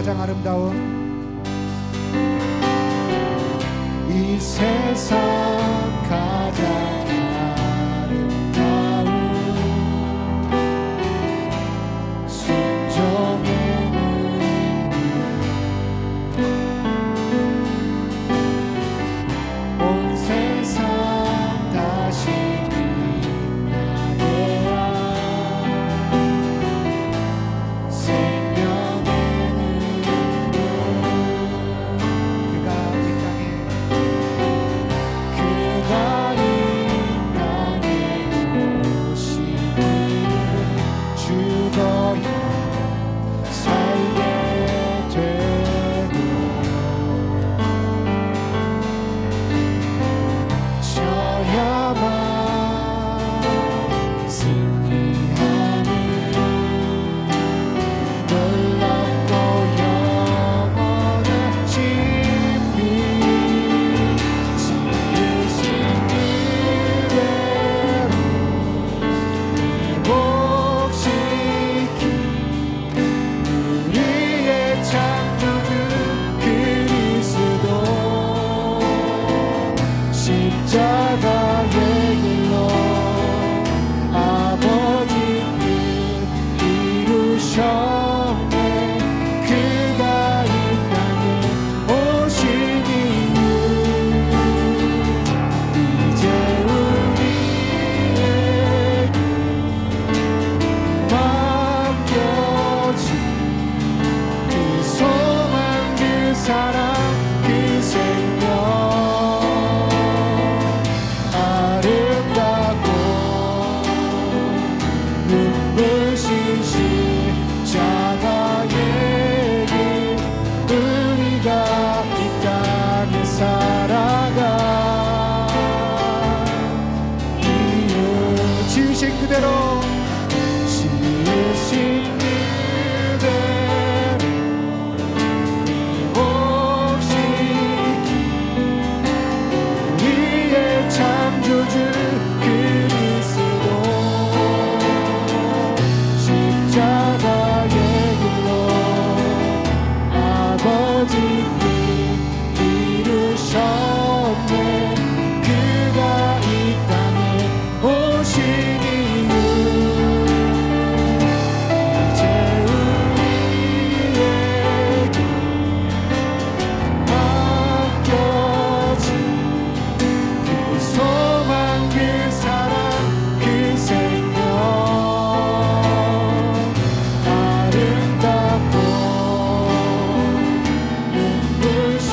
가장 아름다운 이 세상 가장 아름다운 순종의 온 세상 다시 빛나게 생명의 그가 이 땅에 오시니 죽어야 살게 되고 져야만 승리하는 놀랍고 영원한 신비 지으신 그대로 회복시킨 우리의 창조주 그리스도 십자가의 길로 아버지께 이루셨네. 그가 이 땅에 오신 이유 이제 우리에게 맡겨진 그 소망 그 사랑 그 생명 아름답고 눈부신 십자가의 길 우리가 이 땅에 살아가 이유 지으신 그대로 지으신 그대로 회복시킨 우리의 창조주 그리스도 십자가의 길로 아버지께 이루셨네. 그가 이 땅에 오신 이유 이제 우리에게 맡겨진 그 소망 그 사랑 그 생명 아름답고 눈부신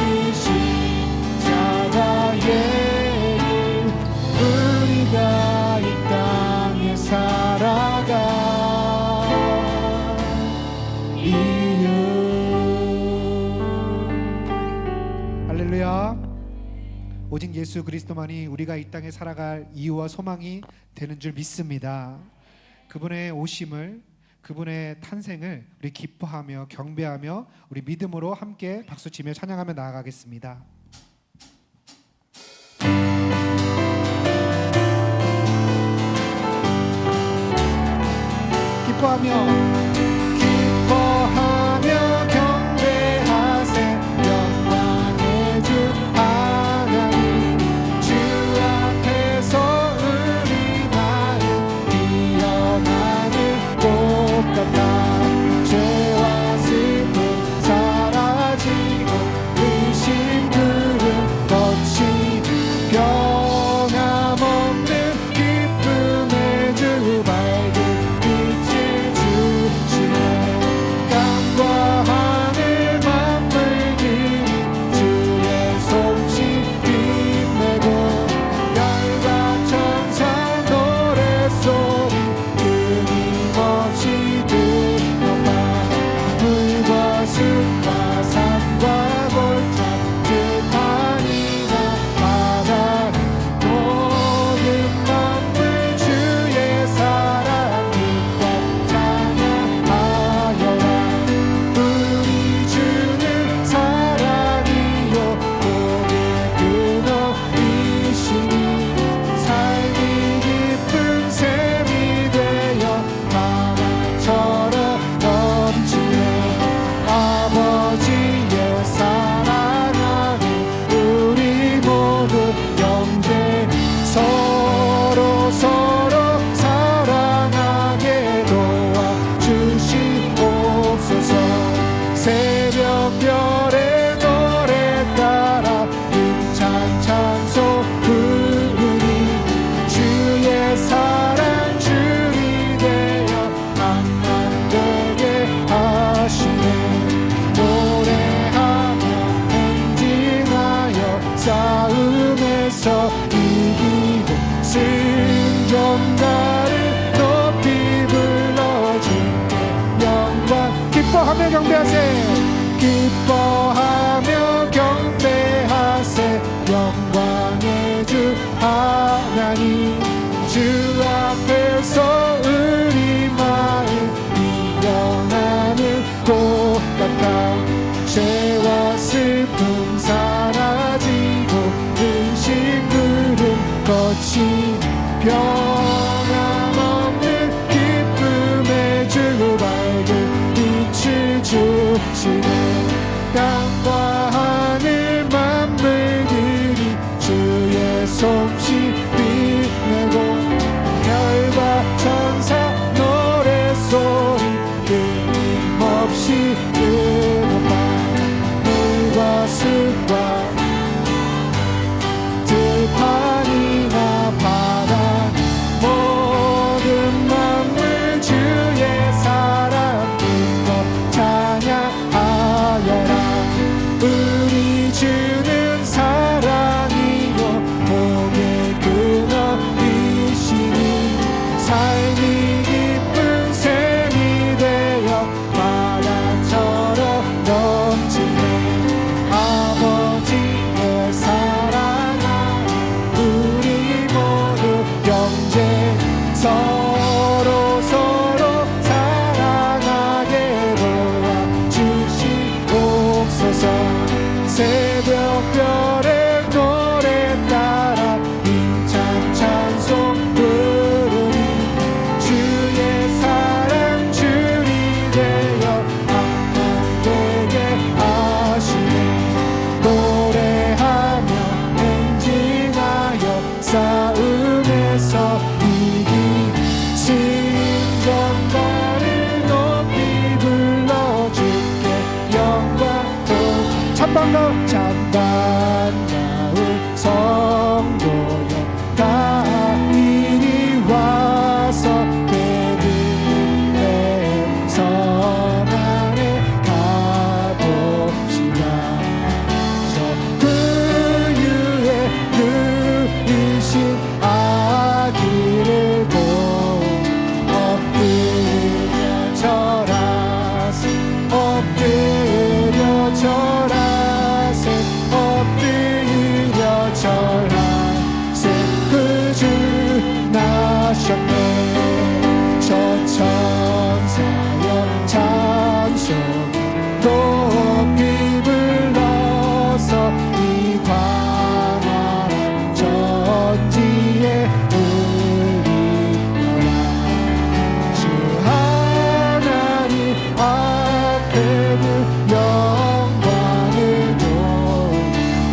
십자가의 길 우리가 이 땅에 살아가 이유 할렐루야. 오직 예수 그리스도만이 우리가 이 땅에 살아갈 이유와 소망이 되는 줄 믿습니다. 그분의 오심을 그분의 탄생을 우리 기뻐하며 경배하며 우리 믿음으로 함께 박수치며 찬양하며 나아가겠습니다. 기뻐하며 경배하세 영광의 주 하나님 주 앞에서 우리 마음 피어나는 꽃 같아 죄와 슬픔 사라지고 의심 싸움에서 이기고 승전가를 높이 불러줄게. 영광 기뻐하며 경배하세. 기뻐하며 경배하세. 영광의 주 하나님, 주 앞에서 우리 마음 일어나는 것 같아. 죄와 슬픔 사라지고 근심 구름 거친 변함없는 기쁨의 주 밝은 빛을 주시네. 땅과 하늘 만물들이 주의 솜씨 빛내고 별과 천사 노래소리 끊임없이 끊어봐. 물과 숲과 들판이나 바다 모든 만물 주의 사랑 불러 찬양하여라. 우리 주는 사랑이요 복의 근원이시니 삶이 기쁜 샘이 되어 바다처럼 넘치네. 아버지의 사랑아 우리 모두 영제 서로 사랑하게 도와주시옵소서. 새벽별의 노래 따라 힘찬 찬송 부르니 주의 사랑 줄이 되어 악망되게 하시네. 노래하며 행진하여 싸움에서 이기 승전가를 높이 불러줄게. 영광 참반가운 성도여 다 이리 와서 베들레헴 성 안에 가봅시다. 저 그유에 누이신 아기를 보고 엎드려 절하세. 엎드려 절하세. 엎드려 절하세. 그 주 나셨네. 저 천사여 찬송 높이 불러서 이 광활한 전지에 울리려라. 주 하나님 앞에는 영광을 도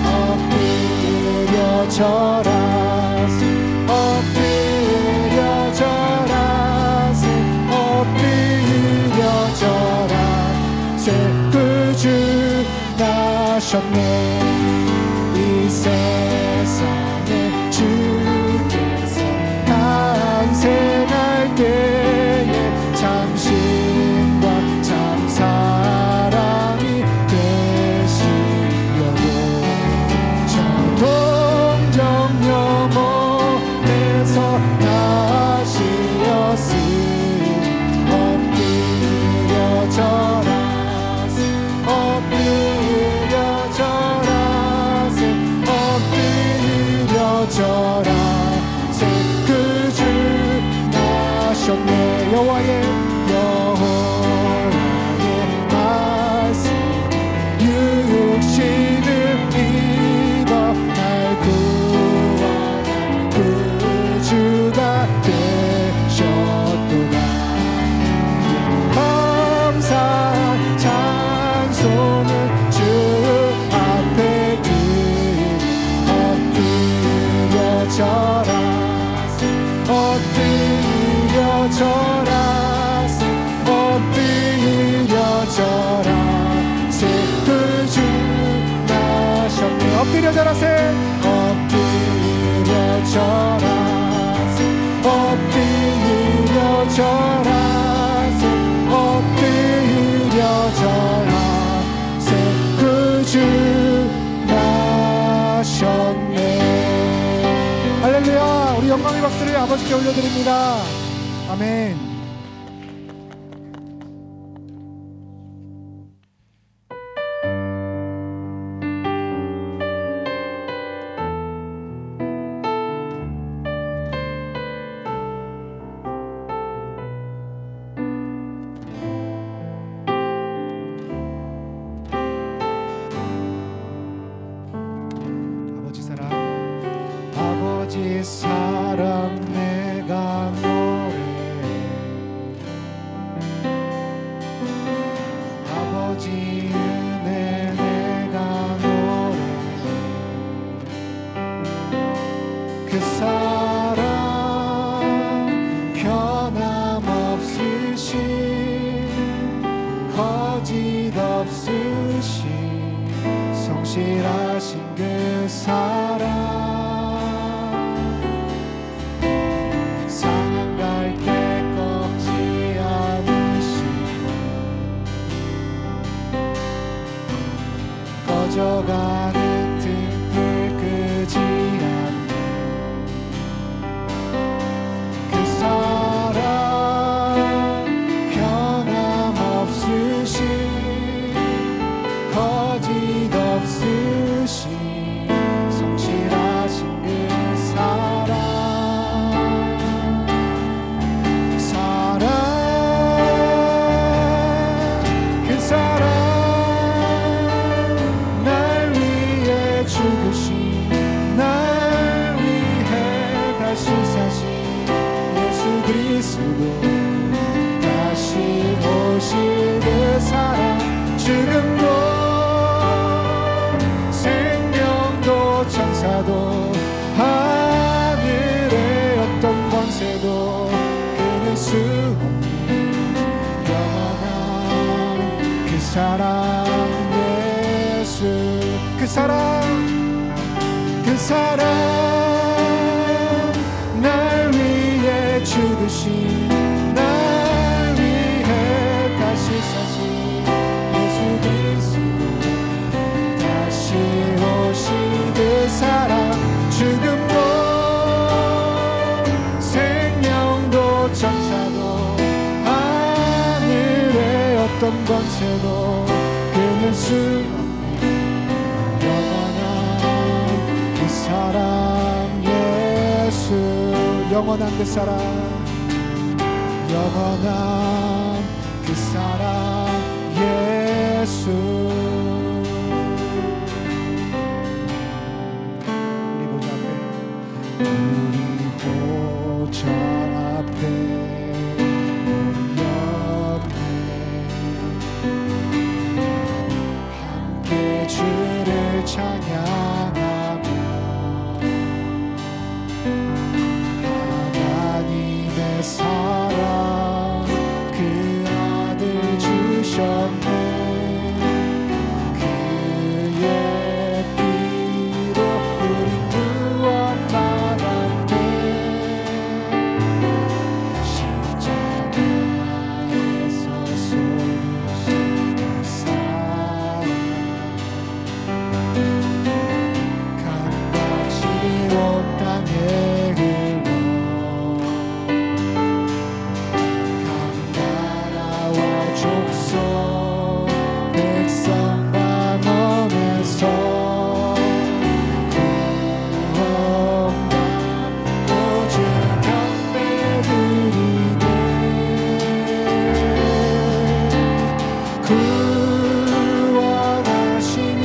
엎드려 절하세. 엎드려 절하세. 엎드려 절하세. 그 주 나셨네. 이 세상에 주께서 탄생할 때에 참신과 참 사랑이 되시려고 저 동정 영혼에서 나시었으니 엎드려 절하세. 엎드려 절하세. 엎드려 절하세. 그 주 나셨네. 여호와의 말씀 육신을 입어 날 구원한 그 주가 되셨도다. 감사한 찬송을 주 앞에 드리니 엎드려 절하세. 엎드려 절하세. 엎드려 절하세. 그 주 나셨네. 엎드려 절하세. 엎드려 절하세. 엎드려 절하세. 엎드려 절하세. 그 주 나셨네. 영광의 박수를 아버지께 올려드립니다. 아멘. 아버지 사랑 내가 노래해 아버지 은혜 내가 노래해 그 사랑 변함없으신 거짓 없으신 성실하신 그 사랑 꺼져가는 등불 끄지 않는 그 사랑 변함없으신 거짓 없으신 성실하신 그 사랑 그 사랑 죽으신 날 위해 다시 사신 예수 그리스도 다시 오실 그 사랑 지금도 생명도 천사도 하늘의 어떤 권세도 끊을 수 없는 영원한 그 사랑 예수 그 사랑 날 위해 죽으신 날 위해 다시 사신 예수 그리스도 다시 오신 그 사랑 죽음도 생명도 천사도 하늘의 어떤 권세도 끊을 수 사랑 예수 영원한 그 사랑 영원한 그 사랑 예수 우리 보좌 앞에 모였네 함께 주를 찬양하며 사랑 그 아들 주셨네 그의 피로 우린 구원받았네 십자가에서 쏟으신 사랑 강같이 온 땅에 백성 방언에서 구원과 오주 경배드리네 구원하시니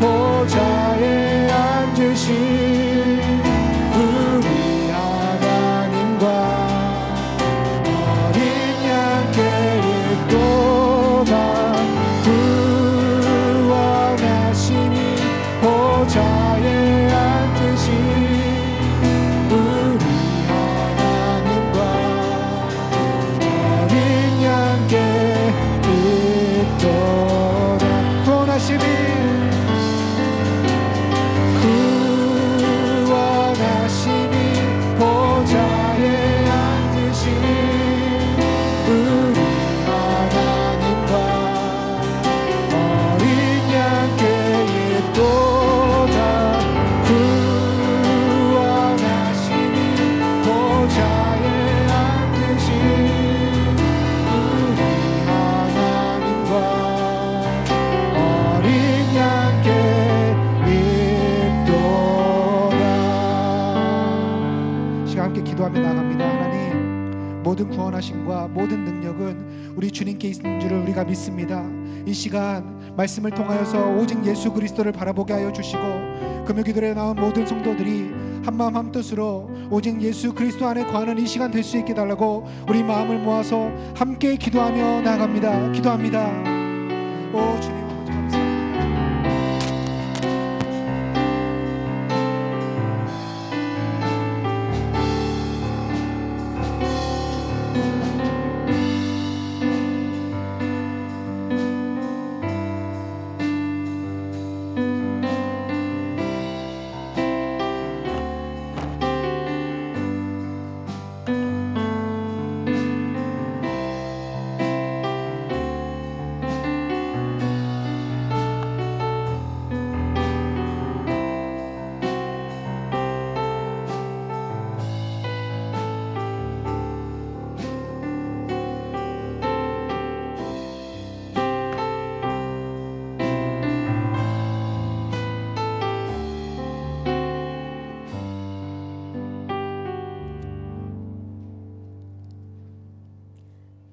보좌에 앉으신 함께 기도하며 나갑니다. 하나님, 모든 구원하심과 모든 능력은 우리 주님께 있는 줄을 우리가 믿습니다. 이 시간 말씀을 통하여서 오직 예수 그리스도를 바라보게 하여 주시고, 금요기도에 나온 모든 성도들이 한마음 한뜻으로 오직 예수 그리스도 안에 거하는 이 시간 될 수 있게 달라고 우리 마음을 모아서 함께 기도하며 나갑니다. 기도합니다. 오 주님 아버지 감사합니다.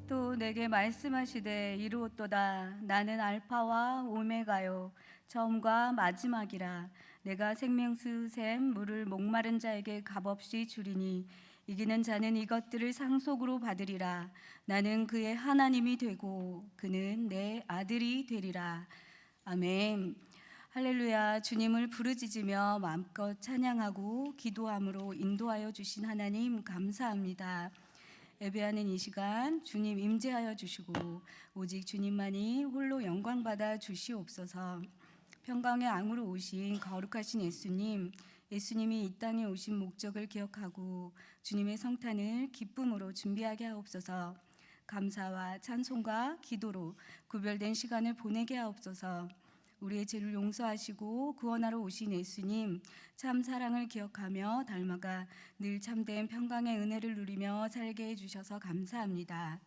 또 내게 말씀하시되 이루었도다. 나는 알파와 오메가요 처음과 마지막이라. 내가 생명수 샘 물을 목마른 자에게 값없이 주리니 이기는 자는 이것들을 상속으로 받으리라. 나는 그의 하나님이 되고 그는 내 아들이 되리라. 아멘. 할렐루야. 주님을 부르짖으며 마음껏 찬양하고 기도함으로 인도하여 주신 하나님 감사합니다. 예배하는 이 시간 주님 임재하여 주시고 오직 주님만이 홀로 영광받아 주시옵소서. 평강의 왕으로 오신 거룩하신 예수님이 이 땅에 오신 목적을 기억하고 주님의 성탄을 기쁨으로 준비하게 하옵소서. 감사와 찬송과 기도로 구별된 시간을 보내게 하옵소서. 우리의 죄를 용서하시고 구원하러 오신 예수님 참 사랑을 기억하며 닮아가 늘 참된 평강의 은혜를 누리며 살게 해주셔서 감사합니다.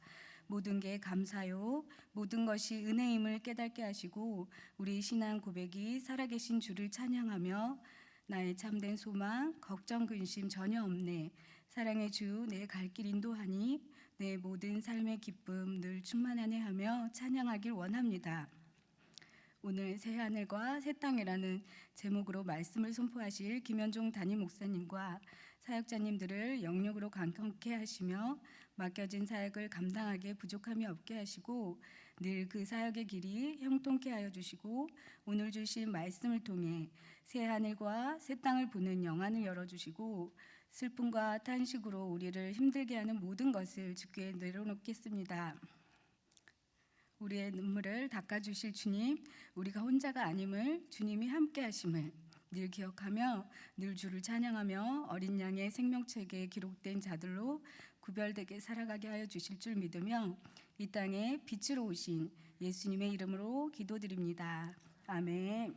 모든 게 감사요, 모든 것이 은혜임을 깨닫게 하시고 우리 신앙 고백이 살아계신 주를 찬양하며 나의 참된 소망, 걱정, 근심 전혀 없네, 사랑의 주 내 갈 길 인도하니 내 모든 삶의 기쁨 늘 충만하네 하며 찬양하길 원합니다. 오늘 새 하늘과 새 땅이라는 제목으로 말씀을 선포하실 김현종 담임 목사님과 사역자님들을 영육으로 강건케 하시며 맡겨진 사역을 감당하게 부족함이 없게 하시고 늘 그 사역의 길이 형통케 하여 주시고 오늘 주신 말씀을 통해 새 하늘과 새 땅을 보는 영안을 열어주시고 슬픔과 탄식으로 우리를 힘들게 하는 모든 것을 주께 내려놓겠습니다. 우리의 눈물을 닦아주실 주님, 우리가 혼자가 아님을, 주님이 함께 하심을 늘 기억하며 늘 주를 찬양하며 어린 양의 생명책에 기록된 자들로 구별되게 살아가게 하여 주실 줄 믿으며 이 땅에 빛으로 오신 예수님의 이름으로 기도드립니다. 아멘.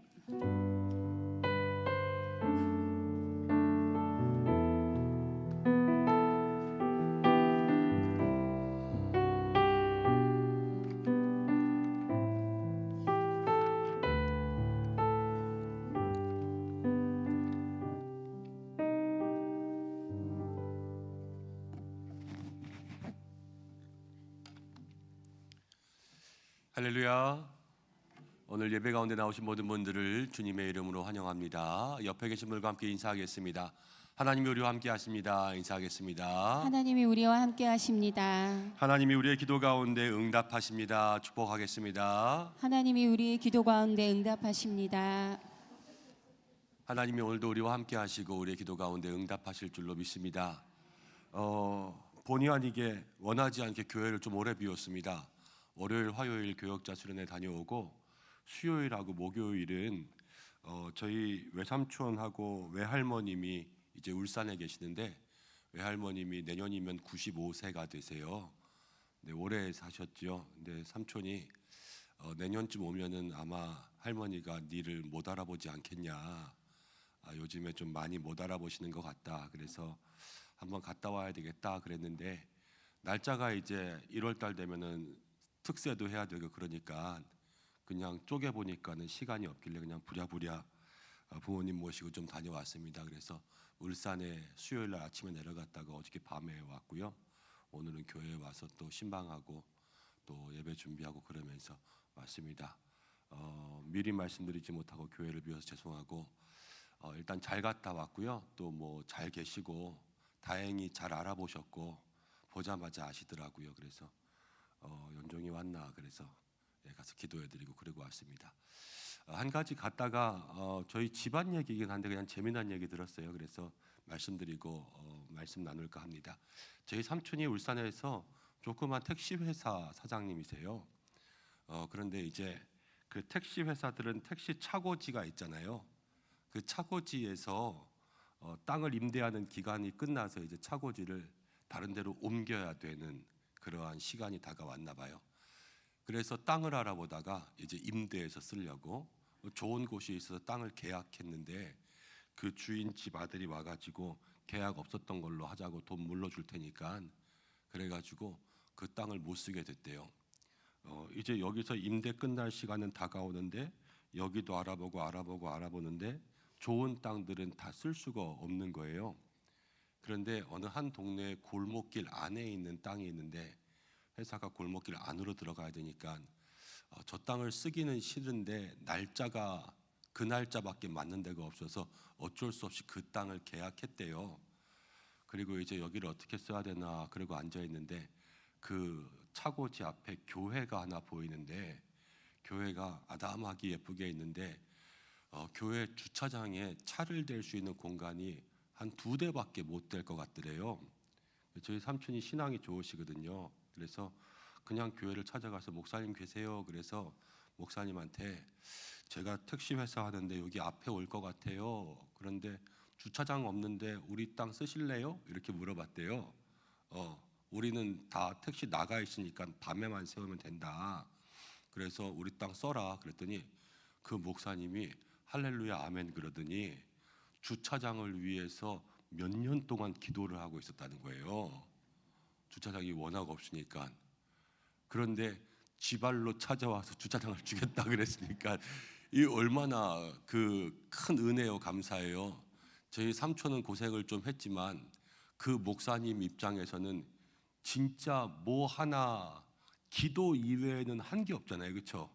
할렐루야. 오늘 예배 가운데 나오신 모든 분들을 주님의 이름으로 환영합니다. 옆에 계신 분과 함께 인사하겠습니다. 하나님이 우리와 함께 하십니다. 인사하겠습니다. 하나님이 우리와 함께 하십니다. 하나님이 우리의 기도 가운데 응답하십니다. 축복하겠습니다. 하나님이 우리의 기도 가운데 응답하십니다. 하나님이 오늘도 우리와 함께 하시고 우리의 기도 가운데 응답하실 줄로 믿습니다. 본의 아니게 원하지 않게 교회를 좀 오래 비웠습니다. 월요일, 화요일 교역자 수련회 다녀오고 수요일하고 목요일은 저희 외삼촌하고 외할머님이 이제 울산에 계시는데 외할머님이 내년이면 95세가 되세요. 네, 오래 사셨죠. 근데 삼촌이 내년쯤 오면은 아마 할머니가 니를 못 알아보지 않겠냐. 요즘에 좀 많이 못 알아보시는 것 같다. 그래서 한번 갔다 와야 되겠다 그랬는데 날짜가 이제 1월달 되면은 특세도 해야 되고 그러니까 그냥 쪼개 보니까는 시간이 없길래 그냥 부랴부랴 부모님 모시고 좀 다녀왔습니다. 그래서 울산에 수요일 날 아침에 내려갔다가 어저께 밤에 왔고요. 오늘은 교회에 와서 또 신방하고 또 예배 준비하고 그러면서 왔습니다. 미리 말씀드리지 못하고 교회를 비워서 죄송하고 일단 잘 갔다 왔고요. 또 뭐 잘 계시고 다행히 잘 알아보셨고 보자마자 아시더라고요. 그래서 연종이 왔나 그래서 가서 기도해드리고 그러고 왔습니다. 한 가지 갔다가 저희 집안 얘기이긴 한데 그냥 재미난 얘기 들었어요. 그래서 말씀드리고 말씀 나눌까 합니다. 저희 삼촌이 울산에서 조그만 택시 회사 사장님이세요. 그런데 이제 그 택시 회사들은 택시 차고지가 있잖아요. 그 차고지에서 땅을 임대하는 기간이 끝나서 이제 차고지를 다른 데로 옮겨야 되는 그러한 시간이 다가왔나 봐요. 그래서 땅을 알아보다가 이제 임대해서 쓰려고 좋은 곳이 있어서 땅을 계약했는데 그 주인 집 아들이 와가지고 계약 없었던 걸로 하자고 돈 물러줄 테니까 그래가지고 그 땅을 못 쓰게 됐대요. 이제 여기서 임대 끝날 시간은 다가오는데 여기도 알아보는데 좋은 땅들은 다 쓸 수가 없는 거예요. 그런데 어느 한 동네 골목길 안에 있는 땅이 있는데 회사가 골목길 안으로 들어가야 되니까 저 땅을 쓰기는 싫은데 날짜가 그 날짜밖에 맞는 데가 없어서 어쩔 수 없이 그 땅을 계약했대요. 그리고 이제 여기를 어떻게 써야 되나 그러고 앉아 있는데 그 차고지 앞에 교회가 하나 보이는데 교회가 아담하게 예쁘게 있는데 교회 주차장에 차를 댈 수 있는 공간이 한 2대밖에 못 될 것 같더래요. 저희 삼촌이 신앙이 좋으시거든요. 그래서 그냥 교회를 찾아가서 목사님 계세요. 그래서 목사님한테 제가 택시 회사 하는데 여기 앞에 올 것 같아요. 그런데 주차장 없는데 우리 땅 쓰실래요? 이렇게 물어봤대요. 우리는 다 택시 나가 있으니까 밤에만 세우면 된다. 그래서 우리 땅 써라. 그랬더니 그 목사님이 할렐루야 아멘 그러더니 주차장을 위해서 몇 년 동안 기도를 하고 있었다는 거예요. 주차장이 워낙 없으니까. 그런데 지발로 찾아와서 주차장을 주겠다 그랬으니까 이 얼마나 그 큰 은혜요 감사해요. 저희 삼촌은 고생을 좀 했지만 그 목사님 입장에서는 진짜 뭐 하나 기도 이외에는 한 게 없잖아요, 그렇죠?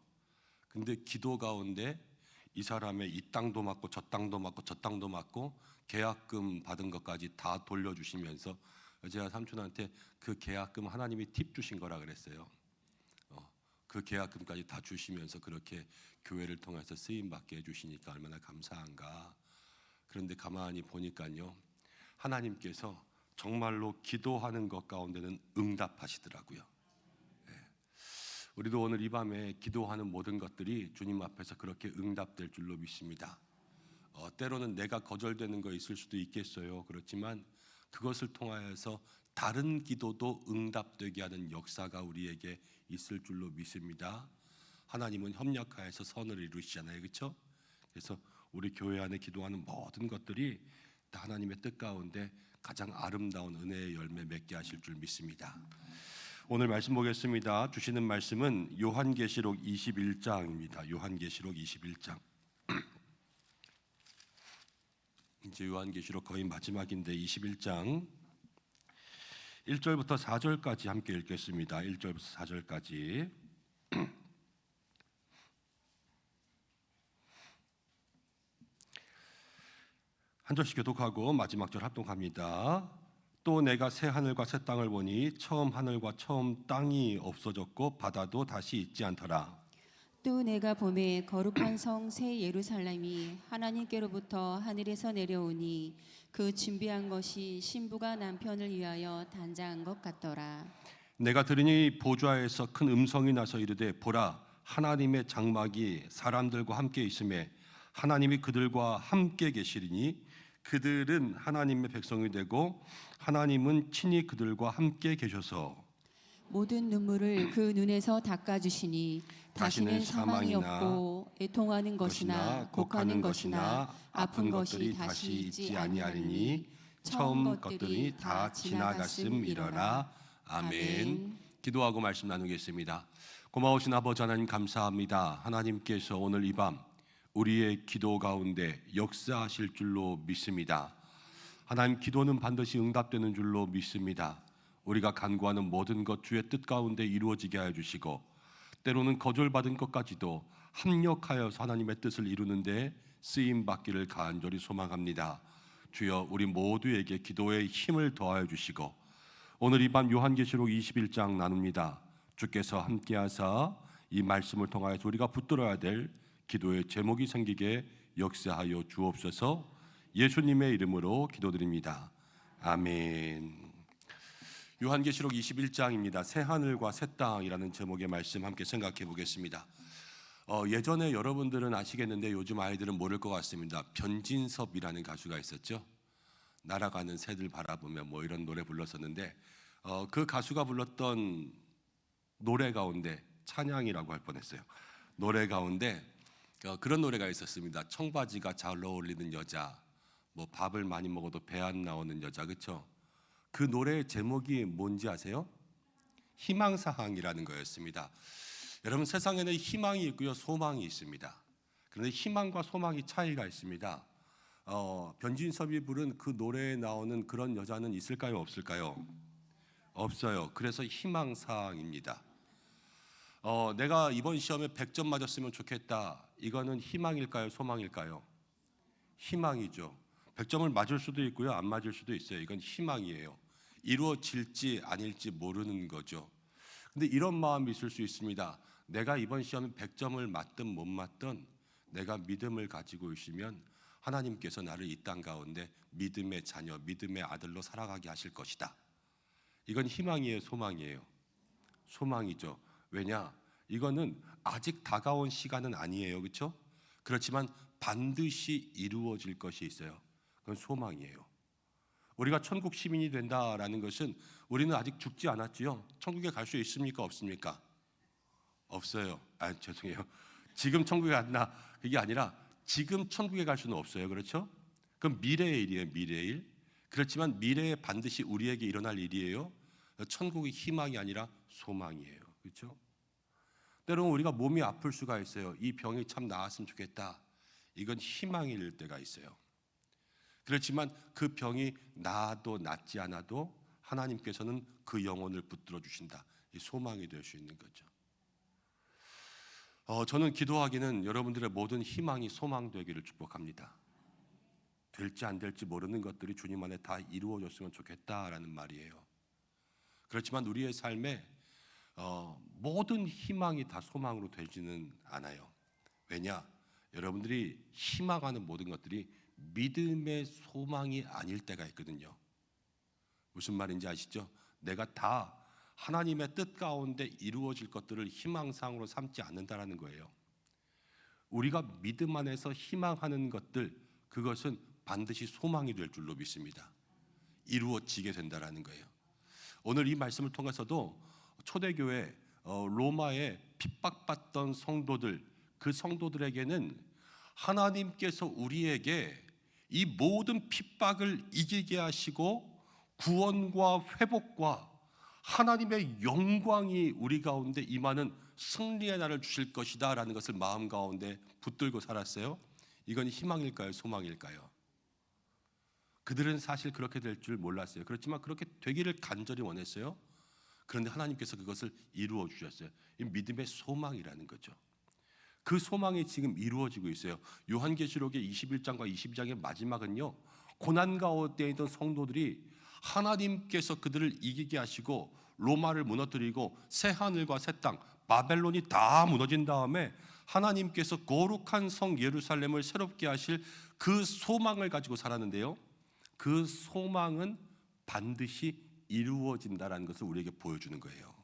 근데 기도 가운데 이 사람의 이 땅도 맞고 저 땅도 맞고 저 땅도 맞고 계약금 받은 것까지 다 돌려주시면서 제가 삼촌한테 그 계약금 하나님이 팁 주신 거라 그랬어요. 그 계약금까지 다 주시면서 그렇게 교회를 통해서 쓰임 받게 해주시니까 얼마나 감사한가. 그런데 가만히 보니까요, 하나님께서 정말로 기도하는 것 가운데는 응답하시더라고요. 우리도 오늘 이 밤에 기도하는 모든 것들이 주님 앞에서 그렇게 응답될 줄로 믿습니다. 때로는 내가 거절되는 거 있을 수도 있겠어요. 그렇지만 그것을 통하여서 다른 기도도 응답되게 하는 역사가 우리에게 있을 줄로 믿습니다. 하나님은 협력하여서 선을 이루시잖아요, 그렇죠? 그래서 우리 교회 안에 기도하는 모든 것들이 다 하나님의 뜻 가운데 가장 아름다운 은혜의 열매 맺게 하실 줄 믿습니다. 오늘 말씀 보겠습니다. 주시는 말씀은 요한계시록 21장입니다. 요한계시록 21장. 이제 요한계시록 거의 마지막인데 21장 1절부터 4절까지 함께 읽겠습니다. 1절부터 4절까지. 한 절씩 교독하고 마지막 절 합독합니다. 또 내가 새 하늘과 새 땅을 보니 처음 하늘과 처음 땅이 없어졌고 바다도 다시 있지 않더라. 또 내가 봄에 거룩한 성 새 예루살렘이 하나님께로부터 하늘에서 내려오니 그 준비한 것이 신부가 남편을 위하여 단장한 것 같더라. 내가 들으니 보좌에서 큰 음성이 나서 이르되 보라 하나님의 장막이 사람들과 함께 있음에 하나님이 그들과 함께 계시리니 그들은 하나님의 백성이 되고 하나님은 친히 그들과 함께 계셔서 모든 눈물을 그 눈에서 닦아주시니 다시는 사망이 없고 애통하는 것이나 곡하는 것이나 아픈 것이 다시 있지 아니하리니 처음 것들이 다 지나갔음이러라. 아멘. 기도하고 말씀 나누겠습니다. 고마우신 아버지 하나님 감사합니다. 하나님께서 오늘 이 밤 우리의 기도 가운데 역사하실 줄로 믿습니다. 하나님, 기도는 반드시 응답되는 줄로 믿습니다. 우리가 간구하는 모든 것 주의 뜻 가운데 이루어지게 하여 주시고, 때로는 거절받은 것까지도 합력하여서 하나님의 뜻을 이루는 데 쓰임 받기를 간절히 소망합니다. 주여, 우리 모두에게 기도의 힘을 더하여 주시고, 오늘 이 밤 요한계시록 21장 나눕니다. 주께서 함께하사 이 말씀을 통하여서 우리가 붙들어야 될 기도의 제목이 생기게 역사하여 주옵소서. 예수님의 이름으로 기도드립니다. 아멘. 요한계시록 21장입니다. 새 하늘과 새 땅이라는 제목의 말씀 함께 생각해 보겠습니다. 예전에 여러분들은 아시겠는데 요즘 아이들은 모를 것 같습니다. 변진섭이라는 가수가 있었죠. 날아가는 새들 바라보며 뭐 이런 노래 불렀었는데, 그 가수가 불렀던 노래 가운데, 찬양이라고 할 뻔했어요. 노래 가운데 그런 노래가 있었습니다. 청바지가 잘 어울리는 여자, 뭐 밥을 많이 먹어도 배 안 나오는 여자, 그렇죠? 그 노래의 제목이 뭔지 아세요? 희망사항이라는 거였습니다. 여러분, 세상에는 희망이 있고요, 소망이 있습니다. 그런데 희망과 소망이 차이가 있습니다. 변진섭이 부른 그 노래에 나오는 그런 여자는 있을까요, 없을까요? 없어요. 그래서 희망사항입니다. 내가 이번 시험에 100점 맞았으면 좋겠다. 이거는 희망일까요, 소망일까요? 희망이죠. 100점을 맞을 수도 있고요, 안 맞을 수도 있어요. 이건 희망이에요. 이루어질지 아닐지 모르는 거죠. 근데 이런 마음이 있을 수 있습니다. 내가 이번 시험에 100점을 맞든 못 맞든 내가 믿음을 가지고 있으면 하나님께서 나를 이 땅 가운데 믿음의 자녀, 믿음의 아들로 살아가게 하실 것이다. 이건 희망이에요, 소망이에요? 소망이죠. 왜냐? 이거는 아직 다가온 시간은 아니에요, 그렇죠? 그렇지만 반드시 이루어질 것이 있어요. 그건 소망이에요. 우리가 천국 시민이 된다라는 것은 우리는 아직 죽지 않았지요. 천국에 갈 수 있습니까, 없습니까? 없어요. 죄송해요. 지금 천국에 갔나? 그게 아니라 지금 천국에 갈 수는 없어요, 그렇죠? 그럼 미래의 일이에요, 미래의 일. 그렇지만 미래에 반드시 우리에게 일어날 일이에요. 천국이 희망이 아니라 소망이에요, 그렇죠? 때로는 우리가 몸이 아플 수가 있어요. 이 병이 참 나았으면 좋겠다. 이건 희망일 때가 있어요. 그렇지만 그 병이 나아도 낫지 않아도 하나님께서는 그 영혼을 붙들어 주신다. 이 소망이 될 수 있는 거죠. 저는 기도하기는 여러분들의 모든 희망이 소망되기를 축복합니다. 될지 안 될지 모르는 것들이 주님 안에 다 이루어졌으면 좋겠다라는 말이에요. 그렇지만 우리의 삶에 모든 희망이 다 소망으로 되지는 않아요. 왜냐? 여러분들이 희망하는 모든 것들이 믿음의 소망이 아닐 때가 있거든요. 무슨 말인지 아시죠? 내가 다 하나님의 뜻 가운데 이루어질 것들을 희망상으로 삼지 않는다라는 거예요. 우리가 믿음 안에서 희망하는 것들, 그것은 반드시 소망이 될 줄로 믿습니다. 이루어지게 된다라는 거예요. 오늘 이 말씀을 통해서도 초대교회 로마에 핍박받던 성도들, 그 성도들에게는 하나님께서 우리에게 이 모든 핍박을 이기게 하시고 구원과 회복과 하나님의 영광이 우리 가운데 임하는 승리의 날을 주실 것이다 라는 것을 마음 가운데 붙들고 살았어요. 이건 희망일까요, 소망일까요? 그들은 사실 그렇게 될 줄 몰랐어요. 그렇지만 그렇게 되기를 간절히 원했어요. 그런데 하나님께서 그것을 이루어 주셨어요. 이 믿음의 소망이라는 거죠. 그 소망이 지금 이루어지고 있어요. 요한계시록의 21장과 22장의 마지막은요, 고난 가운데 있던 성도들이 하나님께서 그들을 이기게 하시고 로마를 무너뜨리고 새 하늘과 새 땅, 바벨론이 다 무너진 다음에 하나님께서 거룩한 성 예루살렘을 새롭게 하실 그 소망을 가지고 살았는데요, 그 소망은 반드시 이루어진다라는 것을 우리에게 보여주는 거예요.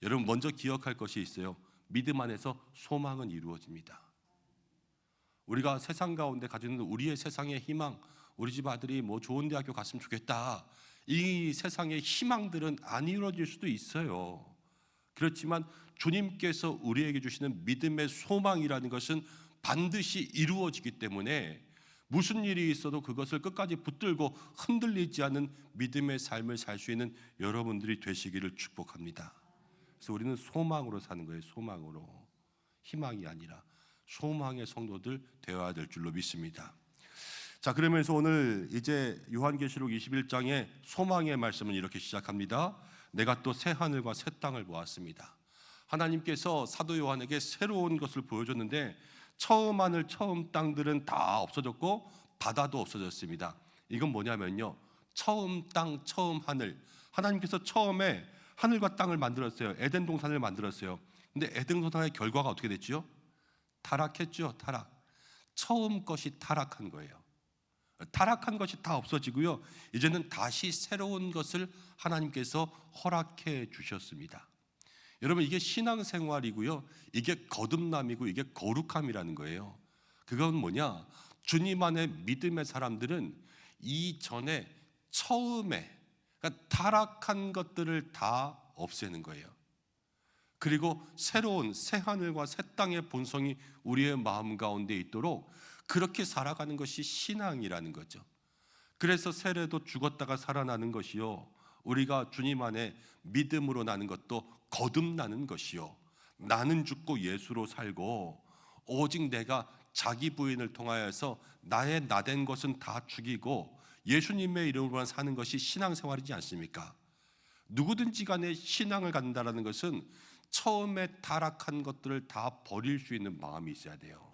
여러분, 먼저 기억할 것이 있어요. 믿음 안에서 소망은 이루어집니다. 우리가 세상 가운데 가지는 우리의 세상의 희망, 우리 집 아들이 뭐 좋은 대학교 갔으면 좋겠다, 이 세상의 희망들은 안 이루어질 수도 있어요. 그렇지만 주님께서 우리에게 주시는 믿음의 소망이라는 것은 반드시 이루어지기 때문에 무슨 일이 있어도 그것을 끝까지 붙들고 흔들리지 않는 믿음의 삶을 살 수 있는 여러분들이 되시기를 축복합니다. 그래서 우리는 소망으로 사는 거예요. 소망으로. 희망이 아니라 소망의 성도들 되어야 될 줄로 믿습니다. 자, 그러면서 오늘 이제 요한계시록 21장의 소망의 말씀은 이렇게 시작합니다. 내가 또 새 하늘과 새 땅을 보았습니다. 하나님께서 사도 요한에게 새로운 것을 보여줬는데 처음 하늘 처음 땅들은 다 없어졌고 바다도 없어졌습니다. 이건 뭐냐면요, 처음 땅 처음 하늘, 하나님께서 처음에 하늘과 땅을 만들었어요. 에덴 동산을 만들었어요. 근데 에덴 동산의 결과가 어떻게 됐죠? 타락했죠. 타락. 처음 것이 타락한 거예요. 타락한 것이 다 없어지고요, 이제는 다시 새로운 것을 하나님께서 허락해 주셨습니다. 여러분, 이게 신앙생활이고요, 이게 거듭남이고 이게 거룩함이라는 거예요. 그건 뭐냐, 주님 안에 믿음의 사람들은 이전에 처음에, 그러니까 타락한 것들을 다 없애는 거예요. 그리고 새로운 새 하늘과 새 땅의 본성이 우리의 마음 가운데 있도록 그렇게 살아가는 것이 신앙이라는 거죠. 그래서 세례도 죽었다가 살아나는 것이요, 우리가 주님 안에 믿음으로 나는 것도 거듭나는 것이요, 나는 죽고 예수로 살고 오직 내가 자기 부인을 통하여서 나의 나된 것은 다 죽이고 예수님의 이름으로만 사는 것이 신앙생활이지 않습니까? 누구든지 간에 신앙을 갖는다는 것은 처음에 타락한 것들을 다 버릴 수 있는 마음이 있어야 돼요.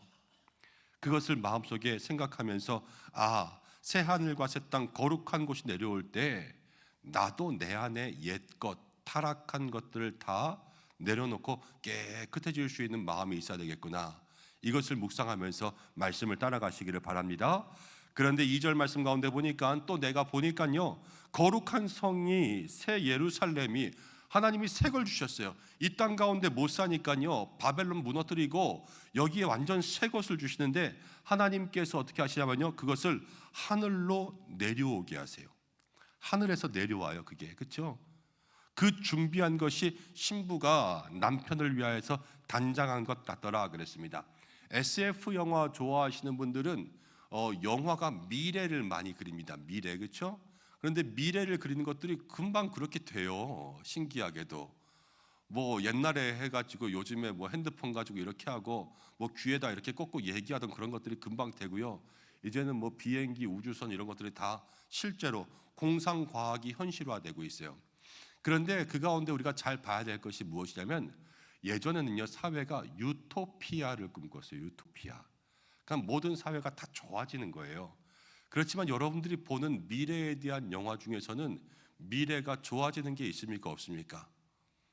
그것을 마음속에 생각하면서, 아, 새 하늘과 새 땅 거룩한 곳이 내려올 때 나도 내 안에 옛것 타락한 것들을 다 내려놓고 깨끗해질 수 있는 마음이 있어야 되겠구나. 이것을 묵상하면서 말씀을 따라가시기를 바랍니다. 그런데 2절 말씀 가운데 보니까 또 내가 보니까요, 거룩한 성이 새 예루살렘이, 하나님이 새 걸 주셨어요. 이 땅 가운데 못 사니까요, 바벨론 무너뜨리고 여기에 완전 새 것을 주시는데 하나님께서 어떻게 하시냐면요, 그것을 하늘로 내려오게 하세요. 하늘에서 내려와요. 그게, 그렇죠? 그 준비한 것이 신부가 남편을 위하여서 단장한 것 같더라 그랬습니다. SF 영화 좋아하시는 분들은 영화가 미래를 많이 그립니다. 미래, 그렇죠? 그런데 미래를 그리는 것들이 금방 그렇게 돼요. 신기하게도 뭐 옛날에 해가지고 요즘에 뭐 핸드폰 가지고 이렇게 하고 뭐 귀에다 이렇게 꽂고 얘기하던 그런 것들이 금방 되고요, 이제는 뭐 비행기, 우주선 이런 것들이 다 실제로 공상과학이 현실화되고 있어요. 그런데 그 가운데 우리가 잘 봐야 될 것이 무엇이냐면, 예전에는요, 사회가 유토피아를 꿈꿨어요. 유토피아. 그러니까 모든 사회가 다 좋아지는 거예요. 그렇지만 여러분들이 보는 미래에 대한 영화 중에서는 미래가 좋아지는 게 있습니까? 없습니까?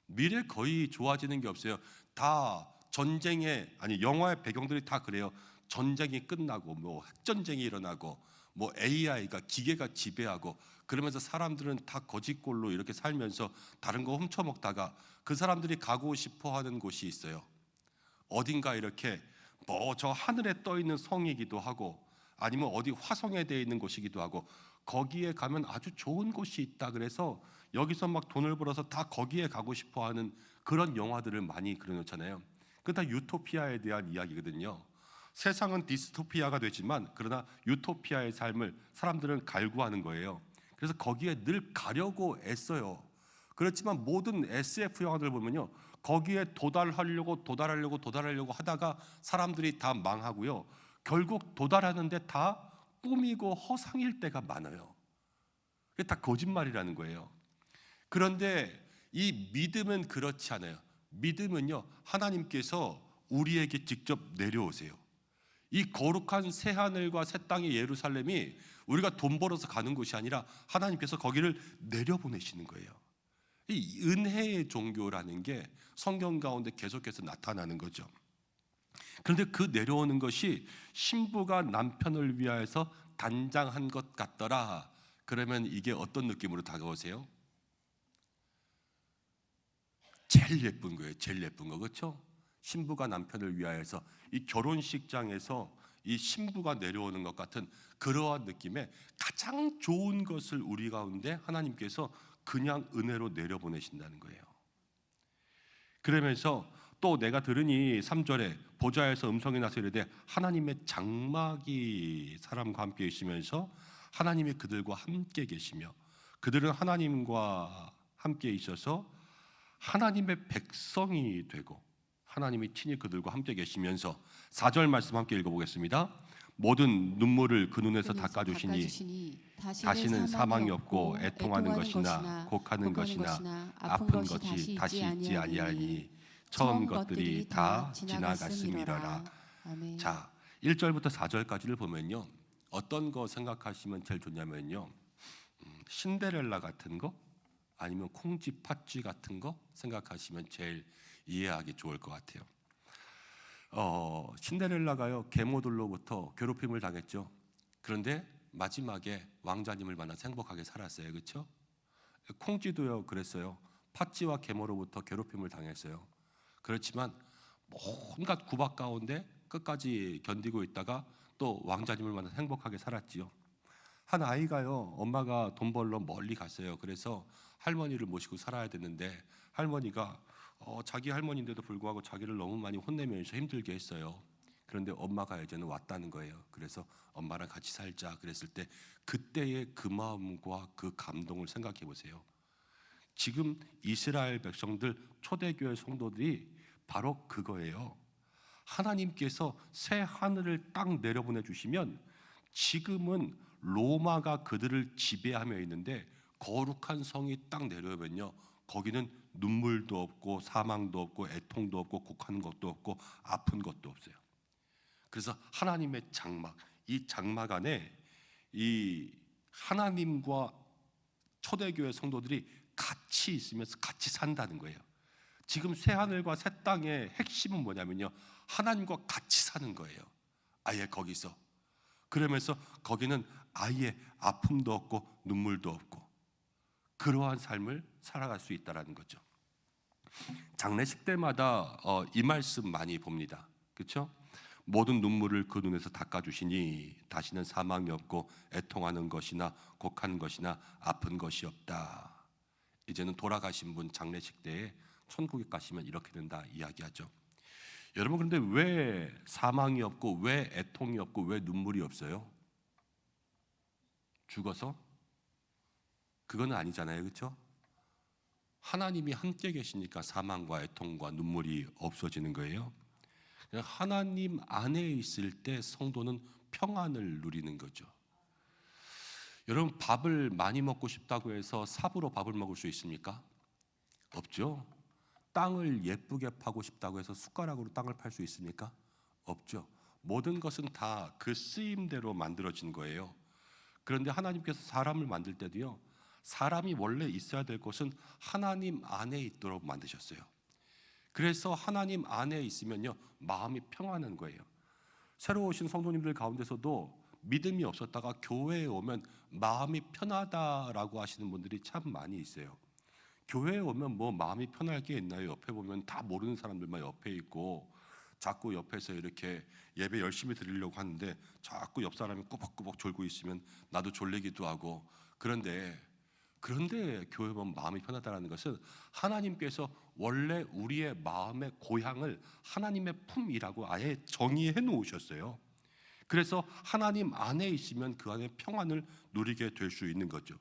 미래 거의 좋아지는 게 없어요. 다 전쟁에, 아니 영화의 배경들이 다 그래요. 전쟁이 끝나고 뭐 핵전쟁이 일어나고 뭐 AI가 기계가 지배하고 그러면서 사람들은 다 거짓골로 이렇게 살면서 다른 거 훔쳐먹다가 그 사람들이 가고 싶어 하는 곳이 있어요. 어딘가 이렇게 뭐 저 하늘에 떠 있는 성이기도 하고 아니면 어디 화성에 되어 있는 곳이기도 하고, 거기에 가면 아주 좋은 곳이 있다 그래서 여기서 막 돈을 벌어서 다 거기에 가고 싶어 하는 그런 영화들을 많이 그려놓잖아요. 그게 다 유토피아에 대한 이야기거든요. 세상은 디스토피아가 되지만 그러나 유토피아의 삶을 사람들은 갈구하는 거예요. 그래서 거기에 늘 가려고 애써요. 그렇지만 모든 SF 영화들 보면요, 거기에 도달하려고 하다가 사람들이 다 망하고요, 결국 도달하는데 다 꿈이고 허상일 때가 많아요. 그게 다 거짓말이라는 거예요. 그런데 이 믿음은 그렇지 않아요. 믿음은요, 하나님께서 우리에게 직접 내려오세요. 이 거룩한 새 하늘과 새 땅의 예루살렘이 우리가 돈 벌어서 가는 곳이 아니라 하나님께서 거기를 내려보내시는 거예요. 이 은혜의 종교라는 게 성경 가운데 계속해서 나타나는 거죠. 그런데 그 내려오는 것이 신부가 남편을 위하여서 단장한 것 같더라. 그러면 이게 어떤 느낌으로 다가오세요? 제일 예쁜 거예요. 제일 예쁜 거, 그렇죠? 신부가 남편을 위하여서 이 결혼식장에서 이 신부가 내려오는 것 같은 그러한 느낌의 가장 좋은 것을 우리 가운데 하나님께서 그냥 은혜로 내려보내신다는 거예요. 그러면서 또 내가 들으니 3절에 보좌에서 음성이 나서 이르되 하나님의 장막이 사람과 함께 있으면서 하나님이 그들과 함께 계시며 그들은 하나님과 함께 있어서 하나님의 백성이 되고 하나님이 친히 그들과 함께 계시면서 4절 말씀 함께 읽어보겠습니다. 모든 눈물을 그 눈에서 닦아주시니 다시는 사망이 없고 애통하는 것이나 곡하는 것이나 아픈 것이 다시 있지 아니하니 처음 것들이 다 지나갔음이러라. 아멘. 자, 1절부터 4절까지를 보면요, 어떤 거 생각하시면 제일 좋냐면요, 신데렐라 같은 거 아니면 콩쥐 팥쥐 같은 거 생각하시면 제일 이해하기 좋을 것 같아요. 신데렐라가요, 계모들로부터 괴롭힘을 당했죠. 그런데 마지막에 왕자님을 만나서 행복하게 살았어요. 그렇죠? 콩쥐도요 그랬어요. 팥쥐와 계모로부터 괴롭힘을 당했어요. 그렇지만 온갖 구박 가운데 끝까지 견디고 있다가 또 왕자님을 만나서 행복하게 살았지요. 한 아이가요, 엄마가 돈 벌러 멀리 갔어요. 그래서 할머니를 모시고 살아야 되는데 할머니가 자기 할머니인데도 불구하고 자기를 너무 많이 혼내면서 힘들게 했어요. 그런데 엄마가 이제는 왔다는 거예요. 그래서 엄마랑 같이 살자 그랬을 때 그때의 그 마음과 그 감동을 생각해 보세요. 지금 이스라엘 백성들, 초대교회 성도들이 바로 그거예요. 하나님께서 새 하늘을 딱 내려보내 주시면 지금은 로마가 그들을 지배하며 있는데 거룩한 성이 딱 내려오면요, 거기는 눈물도 없고 사망도 없고 애통도 없고 곡하는 것도 없고 아픈 것도 없어요. 그래서 하나님의 장막, 이 장막 안에 이 하나님과 초대교회 성도들이 같이 있으면서 같이 산다는 거예요. 지금 새 하늘과 새 땅의 핵심은 뭐냐면요, 하나님과 같이 사는 거예요. 아예 거기서. 그러면서 거기는 아예 아픔도 없고 눈물도 없고 그러한 삶을 살아갈 수 있다라는 거죠. 장례식 때마다 이 말씀 많이 봅니다. 그렇죠? 모든 눈물을 그 눈에서 닦아주시니 다시는 사망이 없고 애통하는 것이나 곡하는 것이나 아픈 것이 없다. 이제는 돌아가신 분 장례식 때에 천국에 가시면 이렇게 된다 이야기하죠. 여러분, 그런데 왜 사망이 없고 왜 애통이 없고 왜 눈물이 없어요? 죽어서? 그건 아니잖아요. 그렇죠? 하나님이 함께 계시니까 사망과 애통과 눈물이 없어지는 거예요. 하나님 안에 있을 때 성도는 평안을 누리는 거죠. 여러분, 밥을 많이 먹고 싶다고 해서 삽으로 밥을 먹을 수 있습니까? 없죠. 땅을 예쁘게 파고 싶다고 해서 숟가락으로 땅을 팔 수 있습니까? 없죠. 모든 것은 다 그 쓰임대로 만들어진 거예요. 그런데 하나님께서 사람을 만들 때도요, 사람이 원래 있어야 될 곳은 하나님 안에 있도록 만드셨어요. 그래서 하나님 안에 있으면요, 마음이 평안한 거예요. 새로 오신 성도님들 가운데서도 믿음이 없었다가 교회에 오면 마음이 편하다라고 하시는 분들이 참 많이 있어요. 교회에 오면 뭐 마음이 편할 게 있나요? 옆에 보면 다 모르는 사람들만 옆에 있고 자꾸 옆에서 이렇게 예배 열심히 드리려고 하는데 자꾸 옆 사람이 꾸벅꾸벅 졸고 있으면 나도 졸리기도 하고, 그런데 교회 보면 마음이 편하다는 것은 하나님께서 원래 우리의 마음의 고향을 하나님의 품이라고 아예 정의해 놓으셨어요. 그래서 하나님 안에 있으면 그 안에 평안을 누리게 될 수 있는 거죠.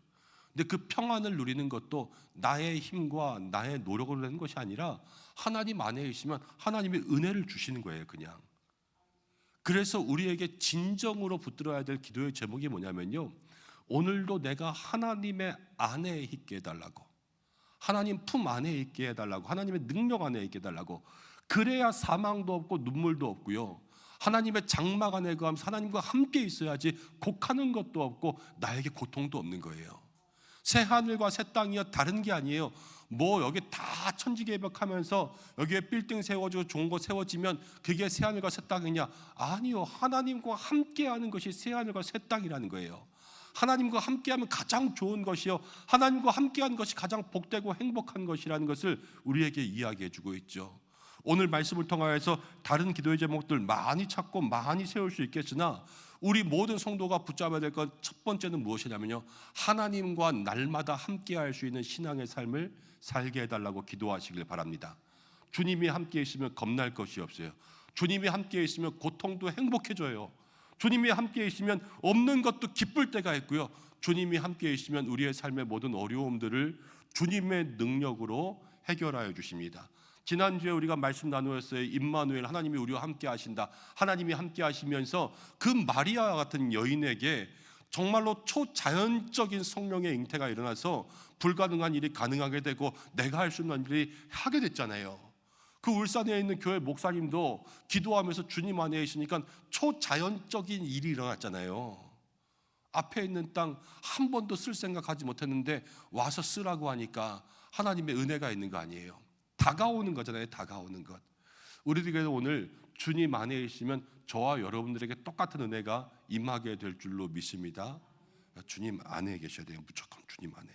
근데 그 평안을 누리는 것도 나의 힘과 나의 노력으로 되는 것이 아니라 하나님 안에 있으면 하나님의 은혜를 주시는 거예요, 그냥. 그래서 우리에게 진정으로 붙들어야 될 기도의 제목이 뭐냐면요, 오늘도 내가 하나님의 안에 있게 해달라고, 하나님 품 안에 있게 해달라고, 하나님의 능력 안에 있게 해달라고. 그래야 사망도 없고 눈물도 없고요, 하나님의 장막 안에 거하면서 하나님과 함께 있어야지 곡하는 것도 없고 나에게 고통도 없는 거예요. 새 하늘과 새 땅이요, 다른 게 아니에요. 뭐 여기 다 천지개벽하면서 여기에 빌딩 세워지고 좋은 거 세워지면 그게 새 하늘과 새 땅이냐? 아니요, 하나님과 함께하는 것이 새 하늘과 새 땅이라는 거예요. 하나님과 함께하면 가장 좋은 것이요, 하나님과 함께하는 것이 가장 복되고 행복한 것이라는 것을 우리에게 이야기해주고 있죠. 오늘 말씀을 통하여서 다른 기도의 제목들 많이 찾고 많이 세울 수 있겠으나 우리 모든 성도가 붙잡아야 될 것 첫 번째는 무엇이냐면요, 하나님과 날마다 함께할 수 있는 신앙의 삶을 살게 해달라고 기도하시길 바랍니다. 주님이 함께 있으면 겁날 것이 없어요. 주님이 함께 있으면 고통도 행복해져요. 주님이 함께 있으면 없는 것도 기쁠 때가 있고요, 주님이 함께 있으면 우리의 삶의 모든 어려움들을 주님의 능력으로 해결하여 주십니다. 지난주에 우리가 말씀 나누었어요. 임마누엘, 하나님이 우리와 함께 하신다. 하나님이 함께 하시면서 그 마리아 같은 여인에게 정말로 초자연적인 성령의 잉태가 일어나서 불가능한 일이 가능하게 되고 내가 할 수 없는 일이 하게 됐잖아요. 그 울산에 있는 교회 목사님도 기도하면서 주님 안에 있으니까 초자연적인 일이 일어났잖아요. 앞에 있는 땅 한 번도 쓸 생각하지 못했는데 와서 쓰라고 하니까 하나님의 은혜가 있는 거 아니에요. 다가오는 거잖아요. 다가오는 것. 우리들에게도 오늘 주님 안에 있으면 저와 여러분들에게 똑같은 은혜가 임하게 될 줄로 믿습니다. 주님 안에 계셔야 돼요. 무조건 주님 안에.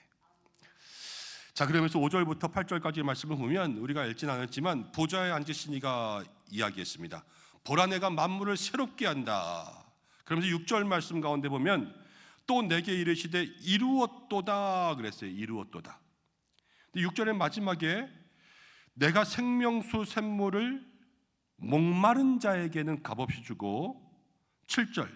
자, 그러면서 5절부터 8절까지의 말씀을 보면 우리가 읽진 않았지만 보좌에 앉으신 이가 이야기했습니다. 보라, 내가 만물을 새롭게 한다. 그러면서 6절 말씀 가운데 보면 또 내게 이르시되 이루었도다 그랬어요. 이루었도다. 6절의 마지막에 내가 생명수 샘물을 목마른 자에게는 값없이 주고, 7절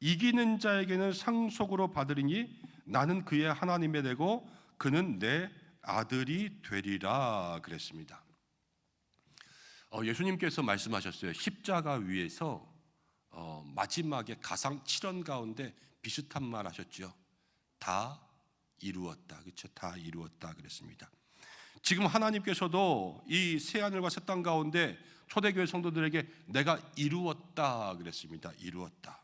이기는 자에게는 상속으로 받으리니 나는 그의 하나님이 되고 그는 내 아들이 되리라 그랬습니다. 예수님께서 말씀하셨어요. 십자가 위에서 마지막에 가상 7원 가운데 비슷한 말 하셨죠. 다 이루었다. 그렇죠? 다 이루었다 그랬습니다. 지금 하나님께서도 이 새하늘과 새 땅 가운데 초대교회 성도들에게 내가 이루었다 그랬습니다. 이루었다.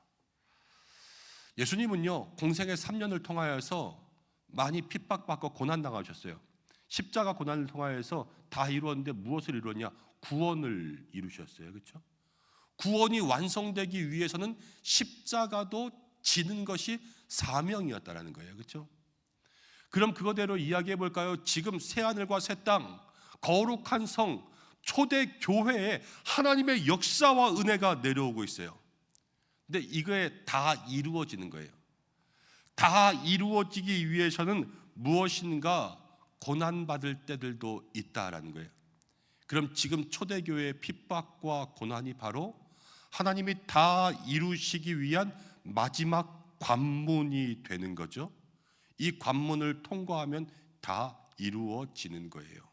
예수님은요, 공생의 3년을 통하여서 많이 핍박받고 고난당하셨어요. 십자가 고난을 통하여서 다 이루었는데 무엇을 이루었냐? 구원을 이루셨어요. 그렇죠? 구원이 완성되기 위해서는 십자가도 지는 것이 사명이었다라는 거예요. 그렇죠? 그럼 그거대로 이야기해 볼까요? 지금 새하늘과 새 땅, 거룩한 성, 초대 교회에 하나님의 역사와 은혜가 내려오고 있어요. 근데 이거에 다 이루어지는 거예요. 다 이루어지기 위해서는 무엇인가 고난받을 때들도 있다라는 거예요. 그럼 지금 초대교회의 핍박과 고난이 바로 하나님이 다 이루시기 위한 마지막 관문이 되는 거죠. 이 관문을 통과하면 다 이루어지는 거예요.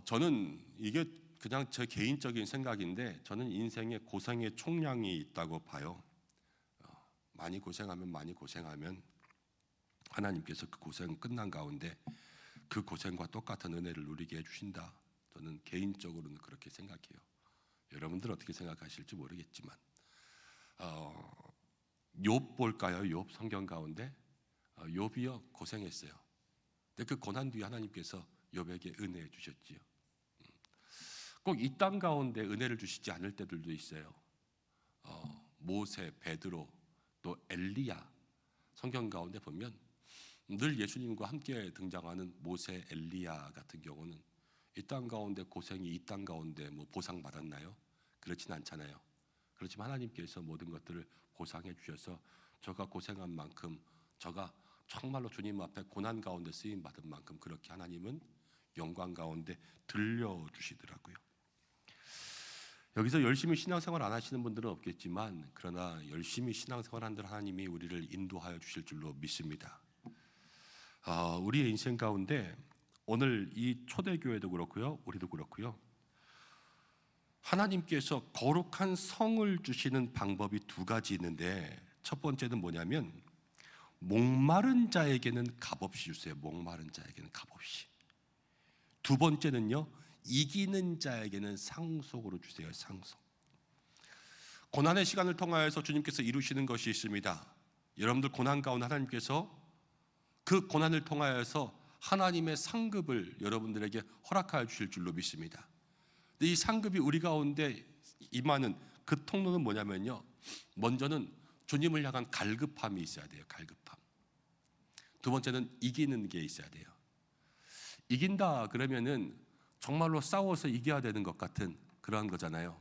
저는 이게 그냥 제 개인적인 생각인데 저는 인생에 고생의 총량이 있다고 봐요. 많이 고생하면 하나님께서 그 고생 끝난 가운데 그 고생과 똑같은 은혜를 누리게 해주신다. 저는 개인적으로는 그렇게 생각해요. 여러분들 어떻게 생각하실지 모르겠지만 욥 볼까요? 욥 성경 가운데 욥이요 고생했어요. 근데 그 고난 뒤에 하나님께서 욥에게 은혜 주셨지요. 꼭 이 땅 가운데 은혜를 주시지 않을 때들도 있어요. 모세, 베드로, 또 엘리야 성경 가운데 보면 늘 예수님과 함께 등장하는 모세, 엘리야 같은 경우는 이 땅 가운데 고생이 이 땅 가운데 뭐 보상 받았나요? 그렇진 않잖아요. 그렇지만 하나님께서 모든 것들을 보상해 주셔서 저가 고생한 만큼 저가 정말로 주님 앞에 고난 가운데 쓰임 받은 만큼 그렇게 하나님은 영광 가운데 들려주시더라고요. 여기서 열심히 신앙생활 안 하시는 분들은 없겠지만 그러나 열심히 신앙생활한 들 하나님이 우리를 인도하여 주실 줄로 믿습니다. 우리의 인생 가운데 오늘 이 초대교회도 그렇고요, 우리도 그렇고요, 하나님께서 거룩한 성을 주시는 방법이 두 가지 있는데 첫 번째는 뭐냐면 목마른 자에게는 값없이 주세요. 목마른 자에게는 값없이. 두 번째는요, 이기는 자에게는 상속으로 주세요. 상속. 고난의 시간을 통하여서 주님께서 이루시는 것이 있습니다. 여러분들 고난 가운데 하나님께서 그 고난을 통하여서 하나님의 상급을 여러분들에게 허락하여 주실 줄로 믿습니다. 근데 이 상급이 우리 가운데 임하는 그 통로는 뭐냐면요, 먼저는 주님을 향한 갈급함이 있어야 돼요. 갈급함. 두 번째는 이기는 게 있어야 돼요. 이긴다 그러면은 정말로 싸워서 이겨야 되는 것 같은 그러한 거잖아요.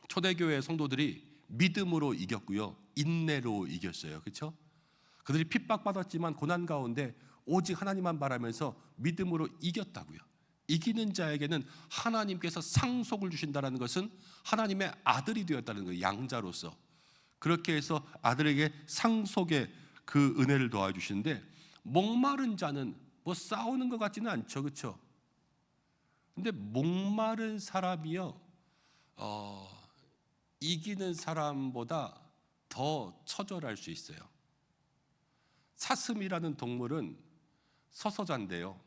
초대교회 성도들이 믿음으로 이겼고요, 인내로 이겼어요. 그렇죠? 그들이 핍박받았지만 고난 가운데 오직 하나님만 바라면서 믿음으로 이겼다고요. 이기는 자에게는 하나님께서 상속을 주신다는 것은 하나님의 아들이 되었다는 거예요. 양자로서. 그렇게 해서 아들에게 상속의 그 은혜를 도와주시는데 목마른 자는 뭐 싸우는 것 같지는 않죠, 그렇죠? 근데 목마른 사람이요, 이기는 사람보다 더 처절할 수 있어요. 사슴이라는 동물은 서서 잔대요.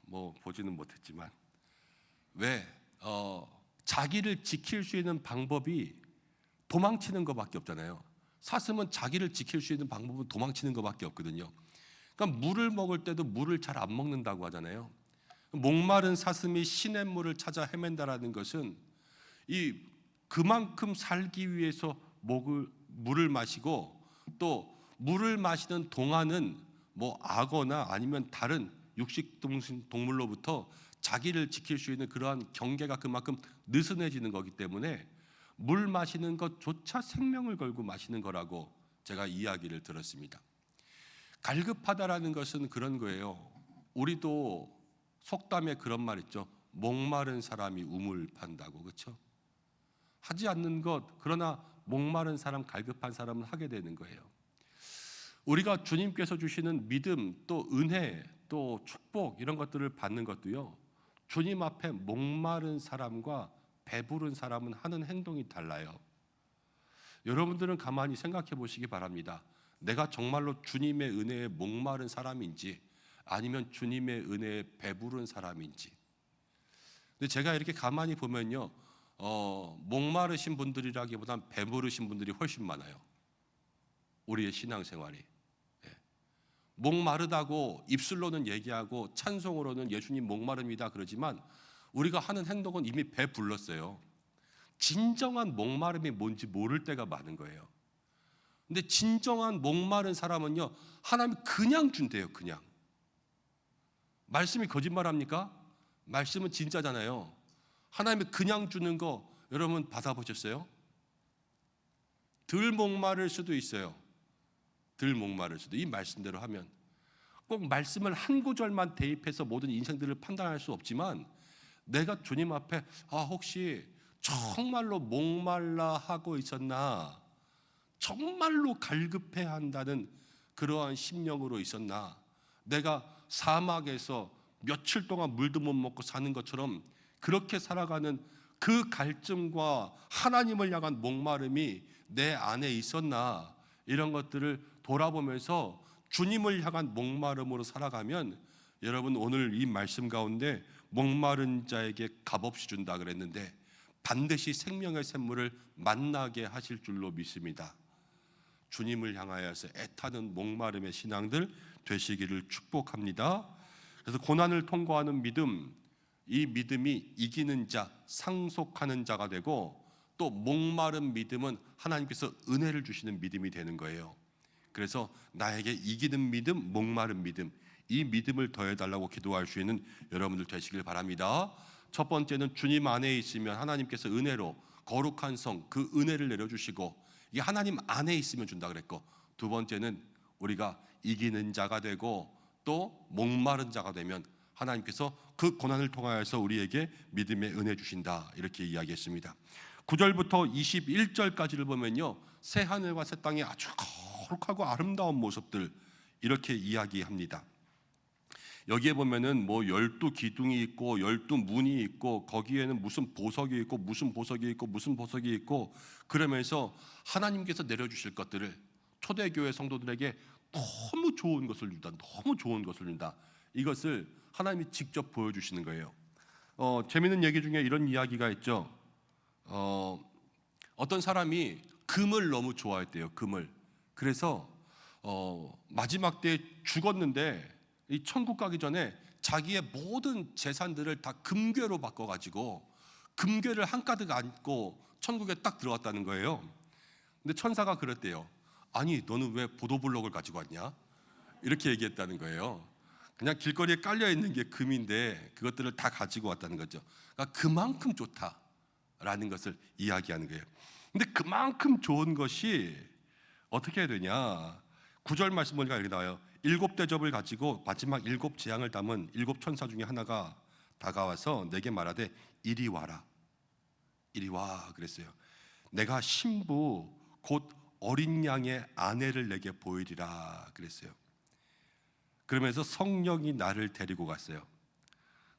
뭐 보지는 못했지만 왜 자기를 지킬 수 있는 방법이 도망치는 것밖에 없잖아요. 사슴은 자기를 지킬 수 있는 방법은 도망치는 것밖에 없거든요. 그러니까 물을 먹을 때도 물을 잘 안 먹는다고 하잖아요. 목마른 사슴이 시냇물을 찾아 헤맨다라는 것은 그만큼 살기 위해서 물을 마시고, 또 물을 마시는 동안은 뭐 악어나 아니면 다른 육식 동물로부터 자기를 지킬 수 있는 그러한 경계가 그만큼 느슨해지는 거기 때문에 물 마시는 것조차 생명을 걸고 마시는 거라고 제가 이야기를 들었습니다. 갈급하다라는 것은 그런 거예요. 우리도 속담에 그런 말 있죠. 목마른 사람이 우물 판다고, 그렇죠? 하지 않는 것, 그러나 목마른 사람, 갈급한 사람은 하게 되는 거예요. 우리가 주님께서 주시는 믿음, 또 은혜, 또 축복, 이런 것들을 받는 것도요, 주님 앞에 목마른 사람과 배부른 사람은 하는 행동이 달라요. 여러분들은 가만히 생각해 보시기 바랍니다. 내가 정말로 주님의 은혜에 목마른 사람인지, 아니면 주님의 은혜에 배부른 사람인지. 근데 제가 이렇게 가만히 보면요, 목마르신 분들이라기보단 배부르신 분들이 훨씬 많아요. 우리의 신앙생활이. 목마르다고 입술로는 얘기하고 찬송으로는 예수님 목마릅니다 그러지만 우리가 하는 행동은 이미 배 불렀어요. 진정한 목마름이 뭔지 모를 때가 많은 거예요. 근데 진정한 목마른 사람은요, 하나님이 그냥 준대요. 그냥. 말씀이 거짓말합니까? 말씀은 진짜잖아요. 하나님이 그냥 주는 거 여러분 받아보셨어요? 덜 목마를 수도 있어요. 덜 목마를 수도. 이 말씀대로 하면 꼭 말씀을 한 구절만 대입해서 모든 인생들을 판단할 수 없지만, 내가 주님 앞에 혹시 정말로 목말라 하고 있었나, 정말로 갈급해 한다는 그러한 심령으로 있었나, 내가 사막에서 며칠 동안 물도 못 먹고 사는 것처럼 그렇게 살아가는 그 갈증과 하나님을 향한 목마름이 내 안에 있었나, 이런 것들을 돌아보면서 주님을 향한 목마름으로 살아가면, 여러분 오늘 이 말씀 가운데 목마른 자에게 값없이 준다 그랬는데 반드시 생명의 샘물을 만나게 하실 줄로 믿습니다. 주님을 향하여서 애타는 목마름의 신앙들 되시기를 축복합니다. 그래서 고난을 통과하는 믿음, 이 믿음이 이기는 자, 상속하는 자가 되고, 또 목마른 믿음은 하나님께서 은혜를 주시는 믿음이 되는 거예요. 그래서 나에게 이기는 믿음, 목마른 믿음, 이 믿음을 더해달라고 기도할 수 있는 여러분들 되시길 바랍니다. 첫 번째는 주님 안에 있으면 하나님께서 은혜로 거룩한 성, 그 은혜를 내려주시고, 이게 하나님 안에 있으면 준다 그랬고, 두 번째는 우리가 이기는 자가 되고 또 목마른 자가 되면 하나님께서 그 고난을 통하여서 우리에게 믿음의 은혜 주신다, 이렇게 이야기했습니다. 9절부터 21절까지를 보면요, 새 하늘과 새 땅의 아주 거룩하고 아름다운 모습들, 이렇게 이야기합니다. 여기에 보면은 뭐 12기둥이 있고 12문이 있고, 거기에는 무슨 보석이 있고 무슨 보석이 있고 무슨 보석이 있고, 그러면서 하나님께서 내려주실 것들을 초대교회 성도들에게 너무 좋은 것을 준다, 너무 좋은 것을 준다, 이것을 하나님이 직접 보여주시는 거예요. 재미있는 얘기 중에 이런 이야기가 있죠. 어떤 사람이 금을 너무 좋아했대요. 금을. 그래서 마지막 때에 죽었는데 이 천국 가기 전에 자기의 모든 재산들을 다 금괴로 바꿔가지고 금괴를 한가득 안고 천국에 딱 들어왔다는 거예요. 근데 천사가 그랬대요. 아니, 너는 왜 보도블록을 가지고 왔냐? 이렇게 얘기했다는 거예요. 그냥 길거리에 깔려 있는 게 금인데 그것들을 다 가지고 왔다는 거죠. 그러니까 그만큼 좋다라는 것을 이야기하는 거예요. 근데 그만큼 좋은 것이 어떻게 해야 되냐? 9절 말씀 보니까 이렇게 나와요. 7대접을 가지고 마지막 7재앙을 담은 7천사 중에 하나가 다가와서 내게 말하되 이리 와라, 이리 와 그랬어요. 내가 신부 곧 어린 양의 아내를 내게 보이리라 그랬어요. 그러면서 성령이 나를 데리고 갔어요.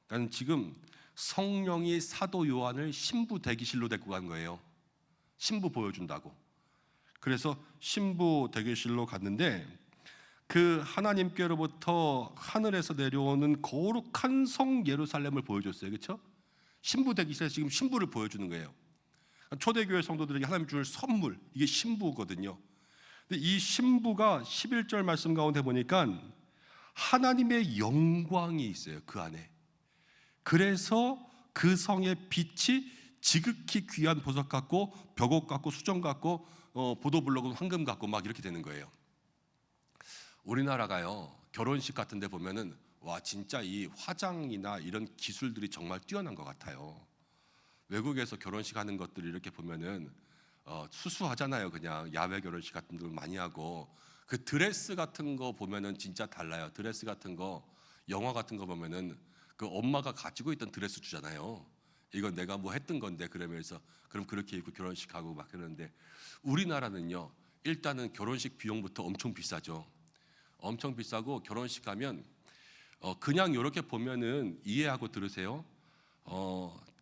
그러니까 지금 성령이 사도 요한을 신부 대기실로 데리고 간 거예요. 신부 보여준다고. 그래서 신부 대기실로 갔는데 그 하나님께로부터 하늘에서 내려오는 거룩한 성 예루살렘을 보여줬어요. 그렇죠? 신부 대기실에서 지금 신부를 보여주는 거예요. 초대교회 성도들에게 하나님 주는 선물, 이게 신부거든요. 근데 이 신부가 11절 말씀 가운데 보니까 하나님의 영광이 있어요. 그 안에. 그래서 그 성의 빛이 지극히 귀한 보석 같고 벽옥 같고 수정 같고 보도블록은 황금 같고 막 이렇게 되는 거예요. 우리나라가요, 결혼식 같은 데 보면은 와, 진짜 이 화장이나 이런 기술들이 정말 뛰어난 것 같아요. 외국에서 결혼식 하는 것들을 이렇게 보면은 수수하잖아요. 그냥 야외 결혼식 같은 걸 많이 하고 그 드레스 같은 거 보면은 진짜 달라요. 드레스 같은 거, 영화 같은 거 보면은 그 엄마가 가지고 있던 드레스 주잖아요. 이건 내가 뭐 했던 건데, 그러면서 그럼 그렇게 입고 결혼식 하고 막 그러는데, 우리나라는요, 일단은 결혼식 비용부터 엄청 비싸죠. 엄청 비싸고, 결혼식 가면 그냥 이렇게 보면은 이해하고 들으세요.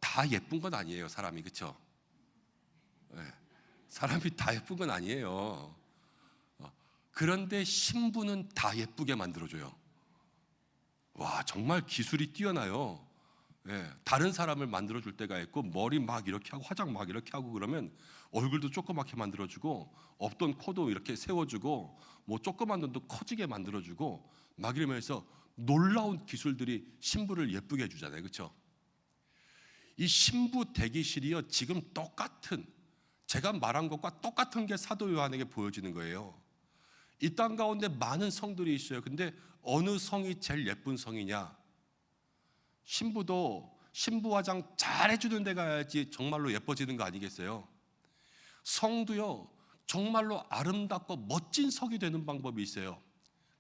다 예쁜 건 아니에요, 사람이. 그렇죠? 네. 사람이 다 예쁜 건 아니에요. 그런데 신부는 다 예쁘게 만들어줘요. 와, 정말 기술이 뛰어나요. 예, 다른 사람을 만들어줄 때가 있고, 머리 막 이렇게 하고 화장 막 이렇게 하고 그러면 얼굴도 조그맣게 만들어주고, 없던 코도 이렇게 세워주고, 뭐 조그만 눈도 커지게 만들어주고 막 이러면서 놀라운 기술들이 신부를 예쁘게 해주잖아요. 그렇죠? 이 신부 대기실이요, 지금 똑같은, 제가 말한 것과 똑같은 게 사도 요한에게 보여지는 거예요. 이 땅 가운데 많은 성들이 있어요. 근데 어느 성이 제일 예쁜 성이냐? 신부도 신부 화장 잘 해주는 데 가야지 정말로 예뻐지는 거 아니겠어요? 성도요, 정말로 아름답고 멋진 성이 되는 방법이 있어요.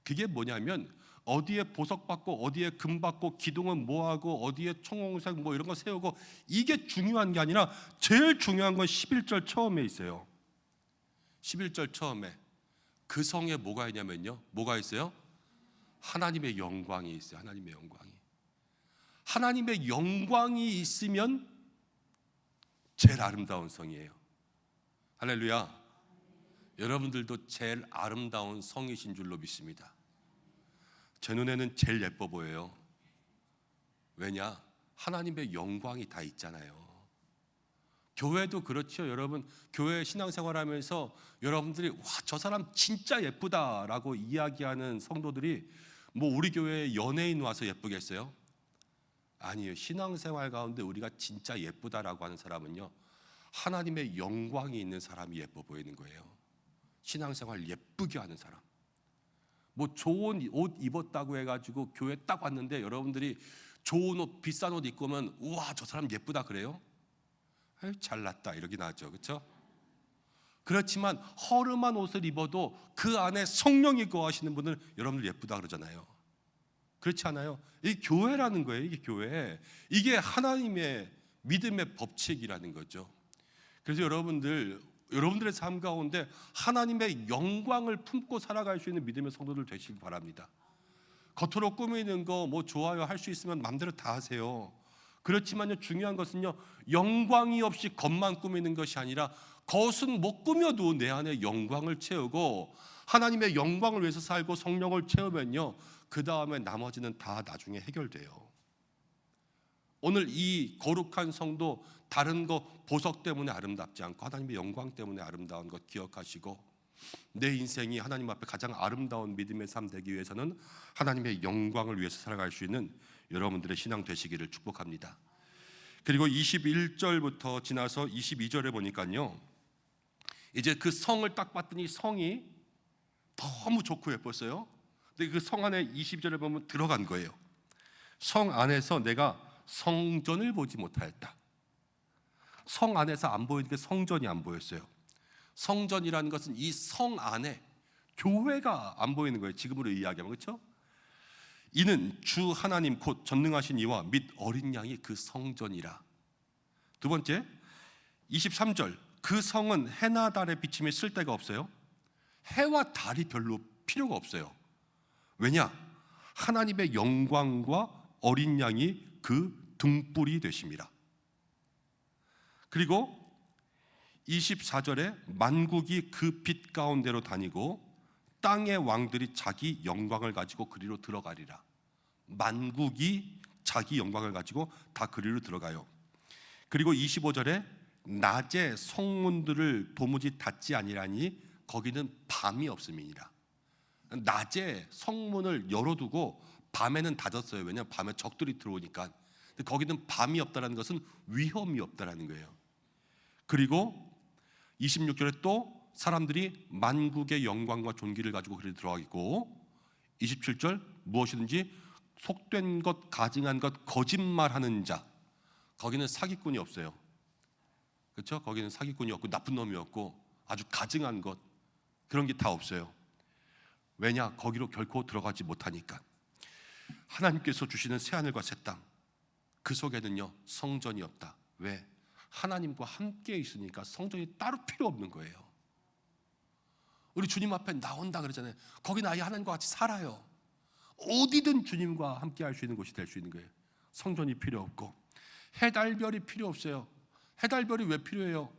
그게 뭐냐면, 어디에 보석 받고 어디에 금 받고 기둥은 뭐하고 어디에 청홍색 뭐 이런 거 세우고, 이게 중요한 게 아니라 제일 중요한 건 11절 처음에 있어요. 11절 처음에 그 성에 뭐가 있냐면요, 뭐가 있어요? 하나님의 영광이 있어요. 하나님의 영광이. 하나님의 영광이 있으면 제일 아름다운 성이에요. 할렐루야. 여러분들도 제일 아름다운 성이신 줄로 믿습니다. 제 눈에는 제일 예뻐 보여요. 왜냐? 하나님의 영광이 다 있잖아요. 교회도 그렇죠. 여러분, 교회 신앙생활하면서 여러분들이 와, 저 사람 진짜 예쁘다라고 이야기하는 성도들이 뭐 우리 교회에 연예인 와서 예쁘겠어요? 아니에요. 신앙생활 가운데 우리가 진짜 예쁘다라고 하는 사람은요, 하나님의 영광이 있는 사람이 예뻐 보이는 거예요. 신앙생활 예쁘게 하는 사람. 뭐 좋은 옷 입었다고 해가지고 교회 딱 왔는데 여러분들이 좋은 옷, 비싼 옷 입고 오면 우와, 저 사람 예쁘다 그래요? 아유, 잘났다 이러긴 하죠. 그렇죠? 그렇지만 허름한 옷을 입어도 그 안에 성령이 거하시는 분은 여러분들 예쁘다 그러잖아요. 그렇지 않아요? 이 교회라는 거예요. 이게 교회. 이게 하나님의 믿음의 법칙이라는 거죠. 그래서 여러분들의 삶 가운데 하나님의 영광을 품고 살아갈 수 있는 믿음의 성도들 되시기 바랍니다. 겉으로 꾸미는 거 뭐 좋아요 할 수 있으면 마음대로 다 하세요. 그렇지만요, 중요한 것은요, 영광이 없이 겉만 꾸미는 것이 아니라 겉은 못 꾸며도 내 안에 영광을 채우고 하나님의 영광을 위해서 살고 성령을 채우면요, 그 다음에 나머지는 다 나중에 해결돼요. 오늘 이 거룩한 성도 다른 거 보석 때문에 아름답지 않고 하나님의 영광 때문에 아름다운 것 기억하시고, 내 인생이 하나님 앞에 가장 아름다운 믿음의 삶 되기 위해서는 하나님의 영광을 위해서 살아갈 수 있는 여러분들의 신앙 되시기를 축복합니다. 그리고 21절부터 지나서 22절에 보니까요, 이제 그 성을 딱 봤더니 성이 너무 좋고 예뻤어요. 근데 그 성 안에 22절에 보면 들어간 거예요. 성 안에서 내가 성전을 보지 못하였다. 성 안에서 안 보이는 게 성전이 안 보였어요. 성전이라는 것은 이 성 안에 교회가 안 보이는 거예요. 지금으로 이야기하면. 그렇죠? 이는 주 하나님 곧 전능하신 이와 및 어린 양이 그 성전이라. 두 번째 23절, 그 성은 해나 달의 비침이 쓸데가 없어요. 해와 달이 별로 필요가 없어요. 왜냐? 하나님의 영광과 어린 양이 그 등불이 되심이라. 그리고 24절에 만국이 그 빛 가운데로 다니고 땅의 왕들이 자기 영광을 가지고 그리로 들어가리라. 만국이 자기 영광을 가지고 다 그리로 들어가요. 그리고 25절에 낮에 성문들을 도무지 닫지 아니라니 거기는 밤이 없음이니라. 낮에 성문을 열어두고 밤에는 닫았어요. 왜냐하면 밤에 적들이 들어오니까. 근데 거기는 밤이 없다는 것은 위험이 없다는 거예요. 그리고 26절에 또 사람들이 만국의 영광과 존귀를 가지고 그리 들어가고, 27절 무엇이든지 속된 것, 가증한 것, 거짓말하는 자, 거기는 사기꾼이 없어요. 그렇죠? 거기는 사기꾼이 없고 나쁜 놈이 없고 아주 가증한 것, 그런 게 다 없어요. 왜냐? 거기로 결코 들어가지 못하니까. 하나님께서 주시는 새하늘과 새 땅, 그 속에는요 성전이 없다. 왜? 하나님과 함께 있으니까 성전이 따로 필요 없는 거예요. 우리 주님 앞에 나온다 그러잖아요. 거기는 아예 하나님과 같이 살아요. 어디든 주님과 함께 할 수 있는 곳이 될 수 있는 거예요. 성전이 필요 없고 해달별이 필요 없어요. 해달별이 왜 필요해요?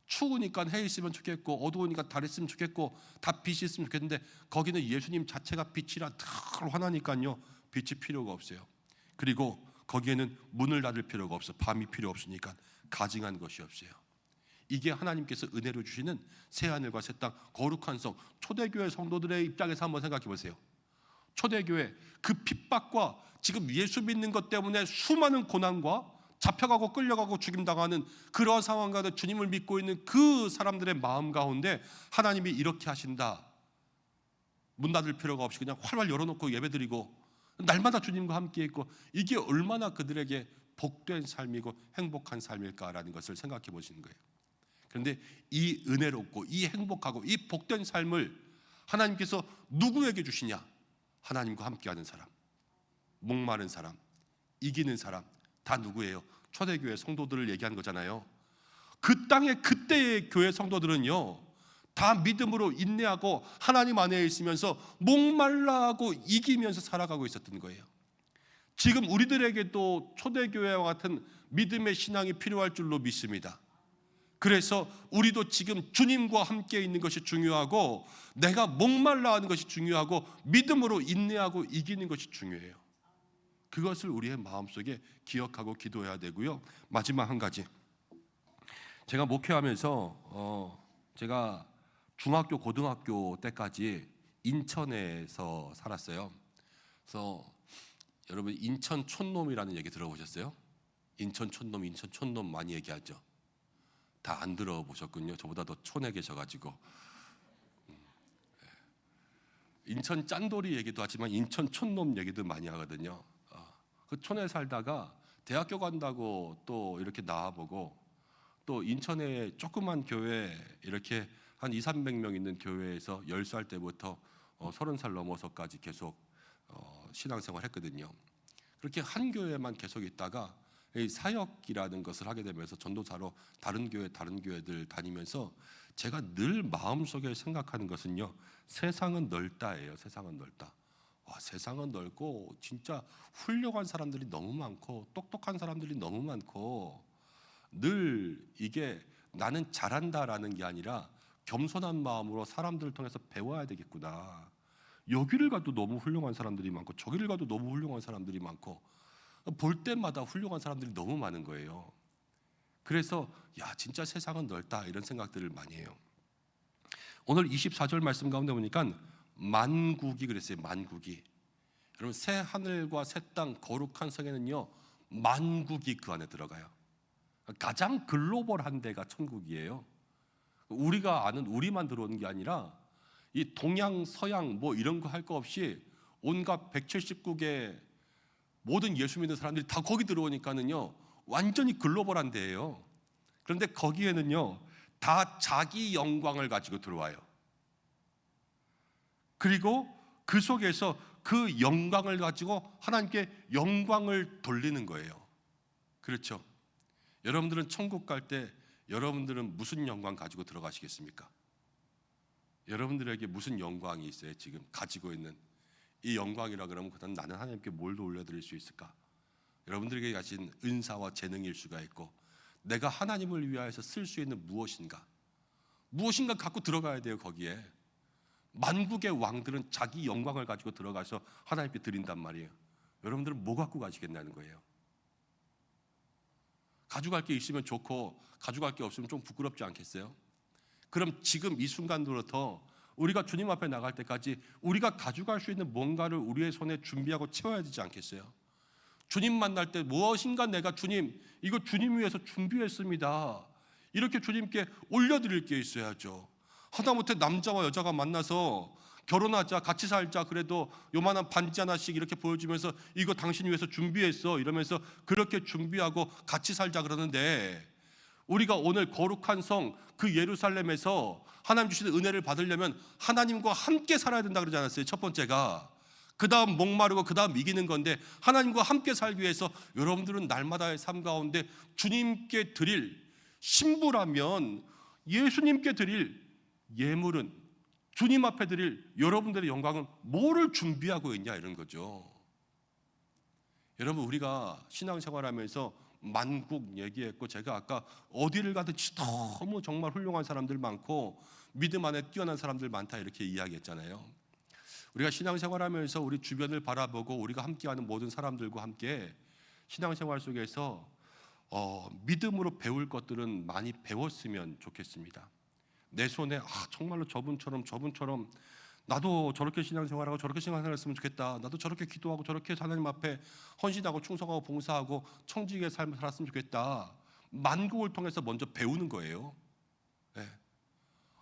추우니까 해 있으면 좋겠고 어두우니까 달 있으면 좋겠고 다 빛이 있으면 좋겠는데 거기는 예수님 자체가 빛이라 늘 환하니까요 빛이 필요가 없어요. 그리고 거기에는 문을 닫을 필요가 없어. 밤이 필요 없으니까 가증한 것이 없어요. 이게 하나님께서 은혜로 주시는 새하늘과 새 땅, 거룩한 성. 초대교회 성도들의 입장에서 한번 생각해 보세요. 초대교회 그 핍박과 지금 예수 믿는 것 때문에 수많은 고난과 잡혀가고 끌려가고 죽임당하는 그러한 상황 가운데 주님을 믿고 있는 그 사람들의 마음 가운데 하나님이 이렇게 하신다. 문 닫을 필요가 없이 그냥 활활 열어놓고 예배드리고 날마다 주님과 함께 있고, 이게 얼마나 그들에게 복된 삶이고 행복한 삶일까라는 것을 생각해 보시는 거예요. 그런데 이 은혜롭고 이 행복하고 이 복된 삶을 하나님께서 누구에게 주시냐? 하나님과 함께하는 사람, 목마른 사람, 이기는 사람, 다 누구예요? 초대교회 성도들을 얘기한 거잖아요. 그 땅의 그때의 교회 성도들은요 다 믿음으로 인내하고 하나님 안에 있으면서 목말라하고 이기면서 살아가고 있었던 거예요. 지금 우리들에게도 초대교회와 같은 믿음의 신앙이 필요할 줄로 믿습니다. 그래서 우리도 지금 주님과 함께 있는 것이 중요하고 내가 목말라 하는 것이 중요하고 믿음으로 인내하고 이기는 것이 중요해요. 그것을 우리의 마음속에 기억하고 기도해야 되고요. 마지막 한 가지, 제가 목회하면서 제가 중학교 고등학교 때까지 인천에서 살았어요. 그래서 여러분 인천 촌놈이라는 얘기 들어보셨어요? 인천 촌놈 많이 얘기하죠. 다 안 들어보셨군요. 저보다 더 촌에 계셔가지고. 인천 짠돌이 얘기도 하지만 인천 촌놈 얘기도 많이 하거든요. 그 촌에 살다가 대학교 간다고 또 이렇게 나와보고, 또 인천에 조그만 교회 이렇게 한 200~300명 있는 교회에서 10살 때부터 30살 넘어서까지 계속 신앙생활 했거든요. 그렇게 한 교회만 계속 있다가 이 사역이라는 것을 하게 되면서 전도사로 다른 교회들 다니면서 제가 늘 마음속에 생각하는 것은요, 세상은 넓다예요. 세상은 넓다. 와, 세상은 넓고 진짜 훌륭한 사람들이 너무 많고 똑똑한 사람들이 너무 많고, 늘 이게 나는 잘한다라는 게 아니라 겸손한 마음으로 사람들을 통해서 배워야 되겠구나. 여기를 가도 너무 훌륭한 사람들이 많고 저기를 가도 너무 훌륭한 사람들이 많고 볼 때마다 훌륭한 사람들이 너무 많은 거예요. 그래서 야, 진짜 세상은 넓다, 이런 생각들을 많이 해요. 오늘 24절 말씀 가운데 보니까 만국이 그랬어요. 만국이. 여러분, 새 하늘과 새 땅 거룩한 성에는요 만국이 그 안에 들어가요. 가장 글로벌한 데가 천국이에요. 우리가 아는 우리만 들어오는 게 아니라 이 동양 서양 뭐 이런 거 할 거 없이 온갖 179개 모든 예수 믿는 사람들이 다 거기 들어오니까는요 완전히 글로벌한 데예요. 그런데 거기에는요 다 자기 영광을 가지고 들어와요. 그리고 그 속에서 그 영광을 가지고 하나님께 영광을 돌리는 거예요. 그렇죠? 여러분들은 천국 갈 때 여러분들은 무슨 영광 가지고 들어가시겠습니까? 여러분들에게 무슨 영광이 있어요? 지금 가지고 있는 이 영광이라 그러면 그다음 나는 하나님께 뭘 더 올려드릴 수 있을까? 여러분들에게 가진 은사와 재능일 수가 있고, 내가 하나님을 위하여서 쓸 수 있는 무엇인가 갖고 들어가야 돼요. 거기에 만국의 왕들은 자기 영광을 가지고 들어가서 하나님께 드린단 말이에요. 여러분들은 뭐 갖고 가시겠냐는 거예요. 가져갈 게 있으면 좋고 가져갈 게 없으면 좀 부끄럽지 않겠어요? 그럼 지금 이 순간부터 우리가 주님 앞에 나갈 때까지 우리가 가져갈 수 있는 뭔가를 우리의 손에 준비하고 채워야 되지 않겠어요? 주님 만날 때 무엇인가 내가 주님, 이거 주님 위해서 준비했습니다, 이렇게 주님께 올려드릴 게 있어야죠. 하다못해 남자와 여자가 만나서 결혼하자, 같이 살자, 그래도 요만한 반지 하나씩 이렇게 보여주면서 이거 당신 위해서 준비했어 이러면서 그렇게 준비하고 같이 살자 그러는데, 우리가 오늘 거룩한 성 그 예루살렘에서 하나님 주시는 은혜를 받으려면 하나님과 함께 살아야 된다 그러지 않았어요? 첫 번째가. 그 다음 목마르고 그 다음 이기는 건데, 하나님과 함께 살기 위해서 여러분들은 날마다의 삶 가운데 주님께 드릴 신부라면 예수님께 드릴 예물은, 주님 앞에 드릴 여러분들의 영광은 뭐를 준비하고 있냐, 이런 거죠. 여러분, 우리가 신앙생활하면서 만국 얘기했고, 제가 아까 어디를 가든지 너무 정말 훌륭한 사람들 많고 믿음 안에 뛰어난 사람들 많다 이렇게 이야기했잖아요. 우리가 신앙생활하면서 우리 주변을 바라보고 우리가 함께하는 모든 사람들과 함께 신앙생활 속에서 믿음으로 배울 것들은 많이 배웠으면 좋겠습니다. 내 손에 정말로 저분처럼 나도 저렇게 신앙생활하고 저렇게 신앙생활했으면 좋겠다, 나도 저렇게 기도하고 저렇게 하나님 앞에 헌신하고 충성하고 봉사하고 청지기의 삶을 살았으면 좋겠다, 만국을 통해서 먼저 배우는 거예요. 네.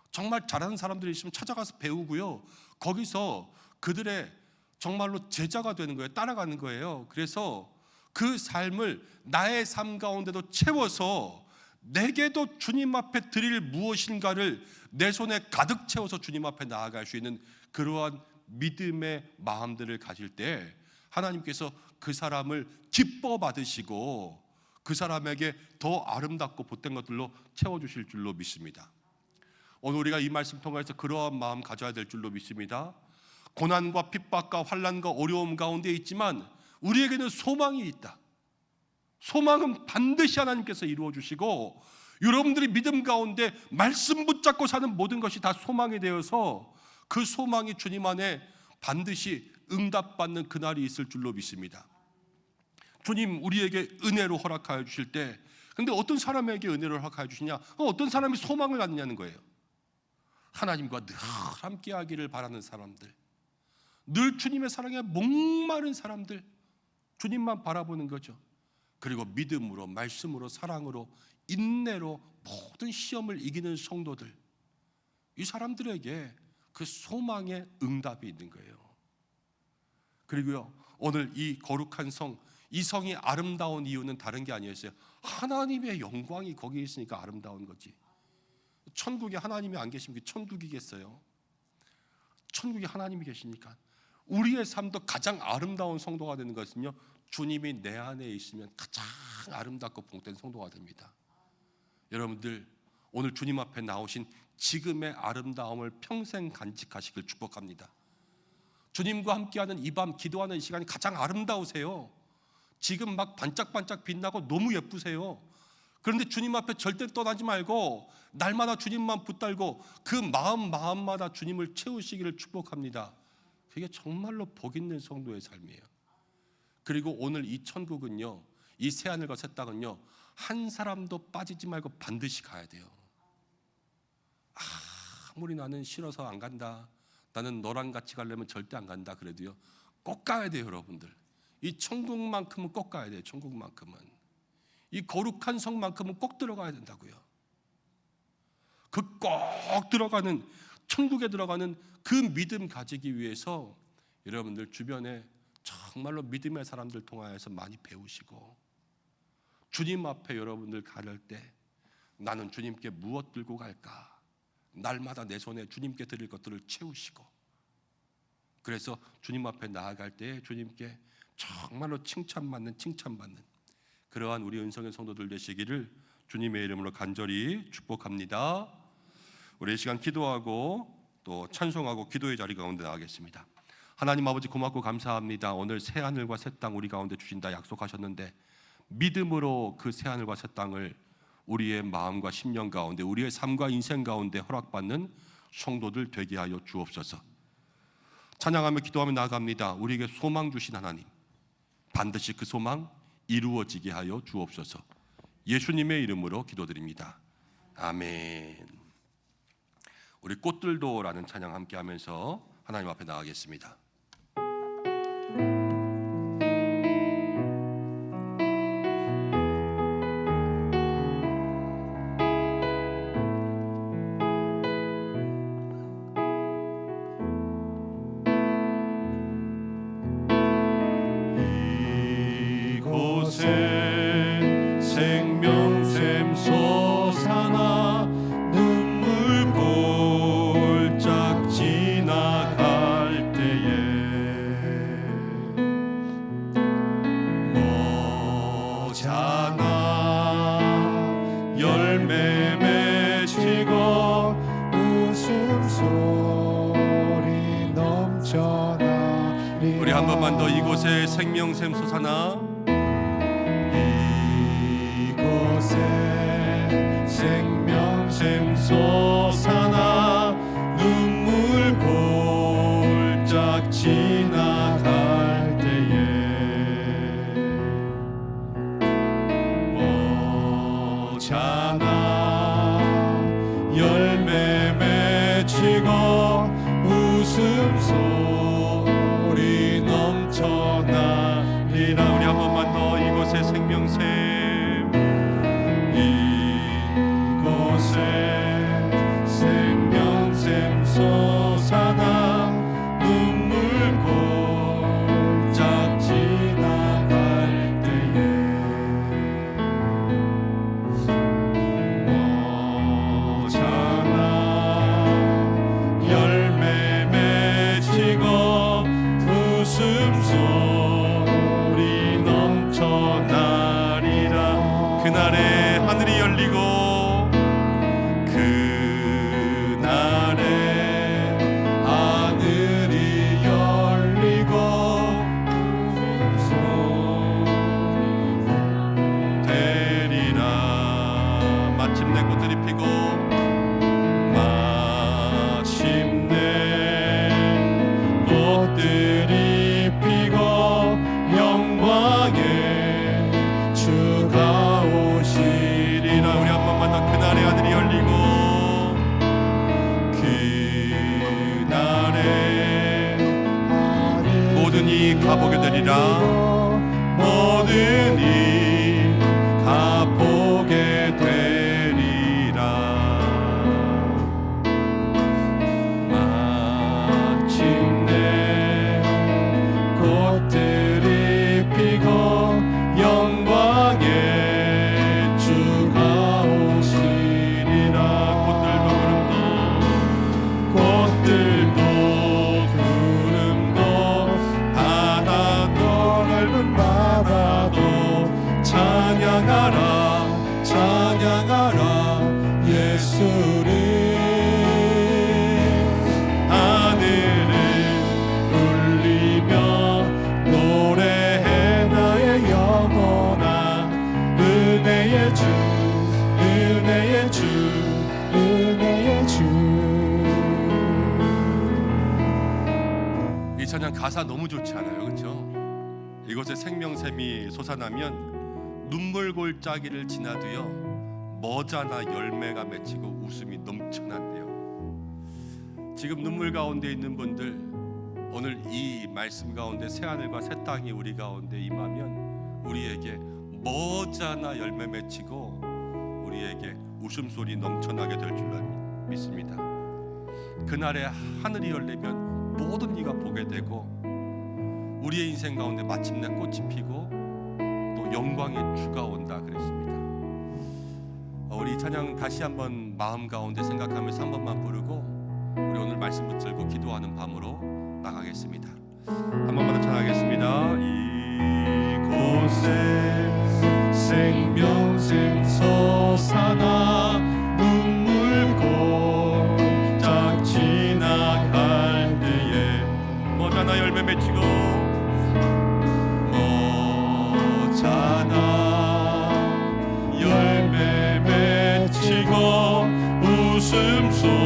정말 잘하는 사람들이 있으면 찾아가서 배우고요, 거기서 그들의 정말로 제자가 되는 거예요. 따라가는 거예요. 그래서 그 삶을 나의 삶 가운데도 채워서 내게도 주님 앞에 드릴 무엇인가를 내 손에 가득 채워서 주님 앞에 나아갈 수 있는 그러한 믿음의 마음들을 가질 때 하나님께서 그 사람을 기뻐 받으시고 그 사람에게 더 아름답고 보탠 것들로 채워주실 줄로 믿습니다. 오늘 우리가 이 말씀 통해서 그러한 마음 가져야 될 줄로 믿습니다. 고난과 핍박과 환난과 어려움 가운데 있지만 우리에게는 소망이 있다. 소망은 반드시 하나님께서 이루어 주시고, 여러분들이 믿음 가운데 말씀 붙잡고 사는 모든 것이 다 소망이 되어서 그 소망이 주님 안에 반드시 응답받는 그날이 있을 줄로 믿습니다. 주님 우리에게 은혜로 허락하여 주실 때, 근데 어떤 사람에게 은혜를 허락하여 주시냐? 어떤 사람이 소망을 갖느냐는 거예요. 하나님과 늘 함께하기를 바라는 사람들, 늘 주님의 사랑에 목마른 사람들, 주님만 바라보는 거죠. 그리고 믿음으로, 말씀으로, 사랑으로, 인내로 모든 시험을 이기는 성도들, 이 사람들에게 그 소망의 응답이 있는 거예요. 그리고요, 오늘 이 거룩한 성, 이 성이 아름다운 이유는 다른 게 아니었어요. 하나님의 영광이 거기에 있으니까 아름다운 거지. 천국에 하나님이 안 계시면 천국이겠어요? 천국에 하나님이 계시니까. 우리의 삶도 가장 아름다운 성도가 되는 것은요, 주님이 내 안에 있으면 가장 아름답고 복된 성도가 됩니다. 여러분들 오늘 주님 앞에 나오신 지금의 아름다움을 평생 간직하시길 축복합니다. 주님과 함께하는 이 밤 기도하는 시간이 가장 아름다우세요. 지금 막 반짝반짝 빛나고 너무 예쁘세요. 그런데 주님 앞에 절대 떠나지 말고 날마다 주님만 붙들고 그 마음마다 주님을 채우시기를 축복합니다. 그게 정말로 복 있는 성도의 삶이에요. 그리고 오늘 이 천국은요, 이 새하늘과 새 땅은요, 한 사람도 빠지지 말고 반드시 가야 돼요. 아무리 나는 싫어서 안 간다, 나는 너랑 같이 가려면 절대 안 간다 그래도요, 꼭 가야 돼요. 여러분들 이 천국만큼은 꼭 가야 돼요. 천국만큼은, 이 거룩한 성만큼은 꼭 들어가야 된다고요. 그 꼭 들어가는, 천국에 들어가는 그 믿음 가지기 위해서 여러분들 주변에 정말로 믿음의 사람들 통하여서 많이 배우시고, 주님 앞에 여러분들 가를 때 나는 주님께 무엇 들고 갈까, 날마다 내 손에 주님께 드릴 것들을 채우시고, 그래서 주님 앞에 나아갈 때 주님께 정말로 칭찬받는 그러한 우리 은성의 성도들 되시기를 주님의 이름으로 간절히 축복합니다. 우리 이 시간 기도하고 또 찬송하고 기도의 자리 가운데 나가겠습니다. 하나님 아버지 고맙고 감사합니다. 오늘 새 하늘과 새 땅 우리 가운데 주신다 약속하셨는데 믿음으로 그 새 하늘과 새 땅을 우리의 마음과 심령 가운데 우리의 삶과 인생 가운데 허락받는 성도들 되게 하여 주옵소서. 찬양하며 기도하며 나아갑니다. 우리에게 소망 주신 하나님, 반드시 그 소망 이루어지게 하여 주옵소서. 예수님의 이름으로 기도드립니다. 아멘. 우리 꽃들도라는 찬양 함께 하면서 하나님 앞에 나가겠습니다. 이곳에 생명샘 솟아나 눈물 골짝 지나갈 때에 머잖아 열매 맺히고 웃음소리 넘쳐나리라. 우리 한 번만 더 이곳에 생명샘 솟아나 이곳에 생명샘 솟아나 눈물 골짝 지나갈 때에 머잖아 열매 맺히고 웃음소리 넘쳐나리라. 우리 한 번만 더 이곳에 생명샘 생명샘 솟아나 눈물 골짝 지나갈 때에 머잖아 열매 맺히고 웃음소리 넘쳐나리라. 그날에 하늘이 열리고 마침내 꽃들이 피고 영광의 주가 오시리라. 우리 한 번만 더 그날의 하늘이 열리고 그날에 모든 이 가보게 되리라. 모든 이 가보게 되리라. 마침내 꽃들이 피고 영광의 주가 오시리라. 꽃들도 구름도 바다도 넓은 바다도 찬양하라 찬양하라 예수를. 하늘을 울리며 노래해 나의 영혼아. 은혜의 주 은혜의 주 은혜의 주. 이 찬양 가사 너무 좋지 않아요? 그렇죠? 이곳에 생명샘이 솟아나면 눈물 골짜기를 지나도요 머자나 열매가 맺히고 웃음이 넘쳐난대요. 지금 눈물 가운데 있는 분들, 오늘 이 말씀 가운데 새하늘과 새 땅이 우리 가운데 임하면 우리에게 머자나 열매 맺히고 우리에게 웃음소리 넘쳐나게 될 줄 믿습니다. 그날에 하늘이 열리면 모든 이가 보게 되고 우리의 인생 가운데 마침내 꽃이 피고 또 영광의 주가 온다 그랬습니다. 우리 이 찬양 다시 한번 마음 가운데 생각하면서 한 번만 부르고 우리 오늘 말씀 붙들고 기도하는 밤으로 나가겠습니다. 한 번만 더 찬양하겠습니다. 이곳에 생명샘 솟아나 눈물 골짝 지나갈 때에 머자나 모자나 열매 맺히고 모자나 열매 맺히고 웃음소리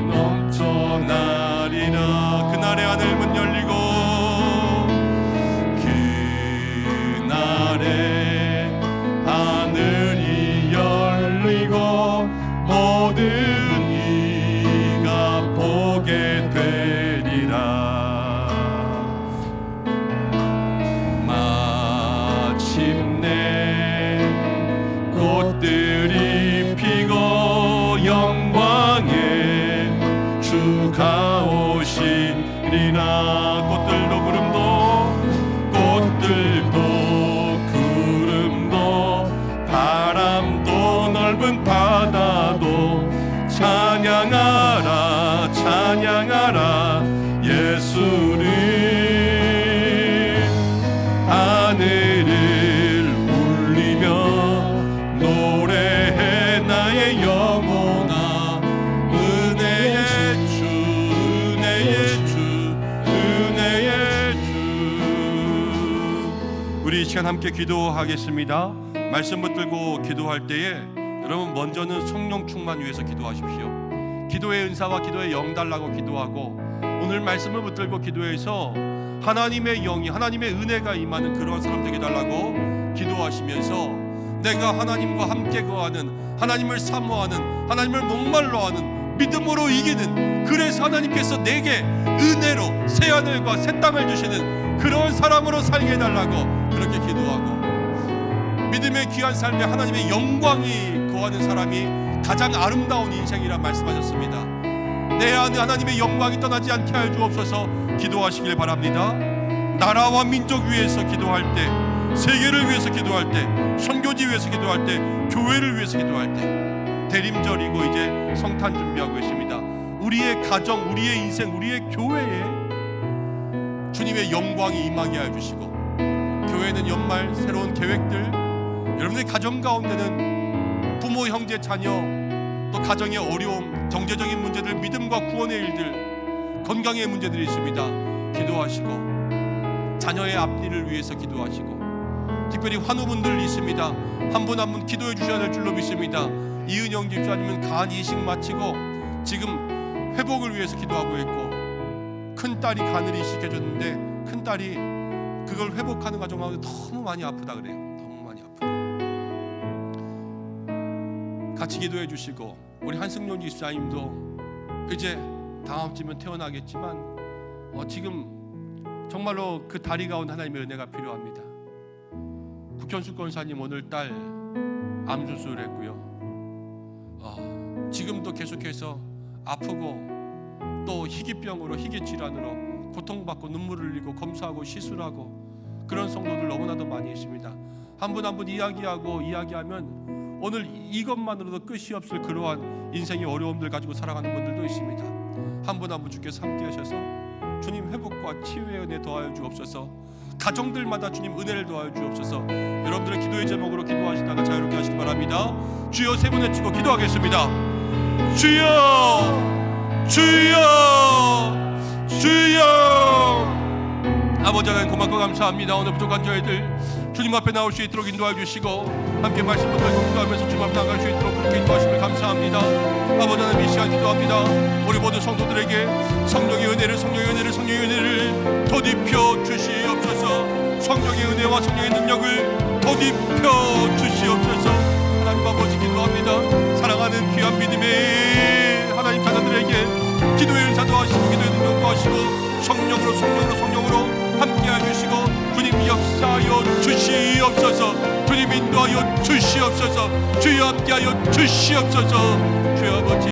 넘쳐나리라. 그날의 하늘문 열리고 그날의 하늘이 열리고 모든 이가 보게 되리라. 마침내 꽃들이 피고 영광의 주가 오시리라. 꽃들도 구름도 바람도 넓은 바다도 찬양하라 찬양하라 예수를. 하늘을 울리며 노래해 나의 영혼아. 은혜의 주 은혜의 주 은혜의 주. 우리 이 시간 함께 기도하겠습니다. 말씀 붙들고 기도할 때에 여러분 먼저는 성령 충만 위해서 기도하십시오. 기도의 은사와 기도의 영 달라고 기도하고 오늘 말씀을 붙들고 기도해서 하나님의 영이 하나님의 은혜가 임하는 그러한 사람 되게 달라고 기도하시면서 내가 하나님과 함께 거하는 하나님을 사모하는 하나님을 목말로하는 믿음으로 이기는 그래서 하나님께서 내게 은혜로 새 하늘과 새 땅을 주시는 그런 사람으로 살게 해달라고 그렇게 기도하고 믿음의 귀한 삶에 하나님의 영광이 거하는 사람이 가장 아름다운 인생이라 말씀하셨습니다. 내 안에 하나님의 영광이 떠나지 않게 하여 주옵소서. 기도하시길 바랍니다. 나라와 민족 위해서 기도할 때, 세계를 위해서 기도할 때, 선교지 위해서 기도할 때, 교회를 위해서 기도할 때 대림절이고 이제 성탄 준비하고 계십니다. 우리의 가정, 우리의 인생, 우리의 교회에 주님의 영광이 임하게 하여 주시고 교회는 연말 새로운 계획들 여러분의 가정 가운데는 부모, 형제, 자녀 또 가정의 어려움, 경제적인 문제들, 믿음과 구원의 일들, 건강의 문제들이 있습니다. 기도하시고 자녀의 앞일을 위해서 기도하시고 특별히 환우분들 있습니다. 한 분 한 분 기도해 주셔야 될 줄로 믿습니다. 이은영 집사님은 간 이식 마치고 지금 회복을 위해서 기도하고 있고 큰딸이 간을 이식해 줬는데 큰딸이 그걸 회복하는 과정하고 너무 많이 아프다 그래요. 너무 많이 아프다. 같이 기도해 주시고 우리 한승용 집사님도 이제 다음 주면 태어나겠지만 지금 정말로 그 다리 가운데 하나님의 은혜가 필요합니다. 국현수 권사님 오늘 딸 암 수술했고요. 지금도 계속해서 아프고 또 희귀병으로 희귀질환으로 고통받고 눈물을 흘리고 검사하고 시술하고 그런 성도들 너무나도 많이 있습니다. 한 분 한 분 이야기하면 오늘 이것만으로도 끝이 없을 그러한 인생의 어려움들 가지고 살아가는 분들도 있습니다. 한 분 한 분 주께서 함께 하셔서 주님 회복과 치유의 은혜 더하여 주옵소서. 가정들마다 주님 은혜를 더하여 주옵소서. 여러분들의 기도의 제목으로 기도하시다가 자유롭게 하시기 바랍니다. 주여 세 번 외치고 기도하겠습니다. 주여 주여 주여. 아버지 하나님 고맙고 감사합니다. 오늘 부족한 저희들 주님 앞에 나올 수 있도록 인도해 주시고 함께 말씀 붙들고 기도하면서 주님 앞에 나갈 수 있도록 그렇게 인도하심을 감사합니다. 아버지 하나님 이 시간 기도합니다. 우리 모든 성도들에게 성령의 은혜를 더딥혀 주시옵소서. 성령의 은혜와 성령의 능력을 더딥혀 주시옵소서. 하나님 아버지 기도합니다. 사랑하는 귀한 믿음의 하나님 자녀들에게 기도의 은사도 하시고 기도의 능력도 하시고 성령으로 함께하여 주시고 주님 역사하여 주시옵소서. 주님 인도하여 주시옵소서. 주여 함께하여 주시옵소서. 주여 아버지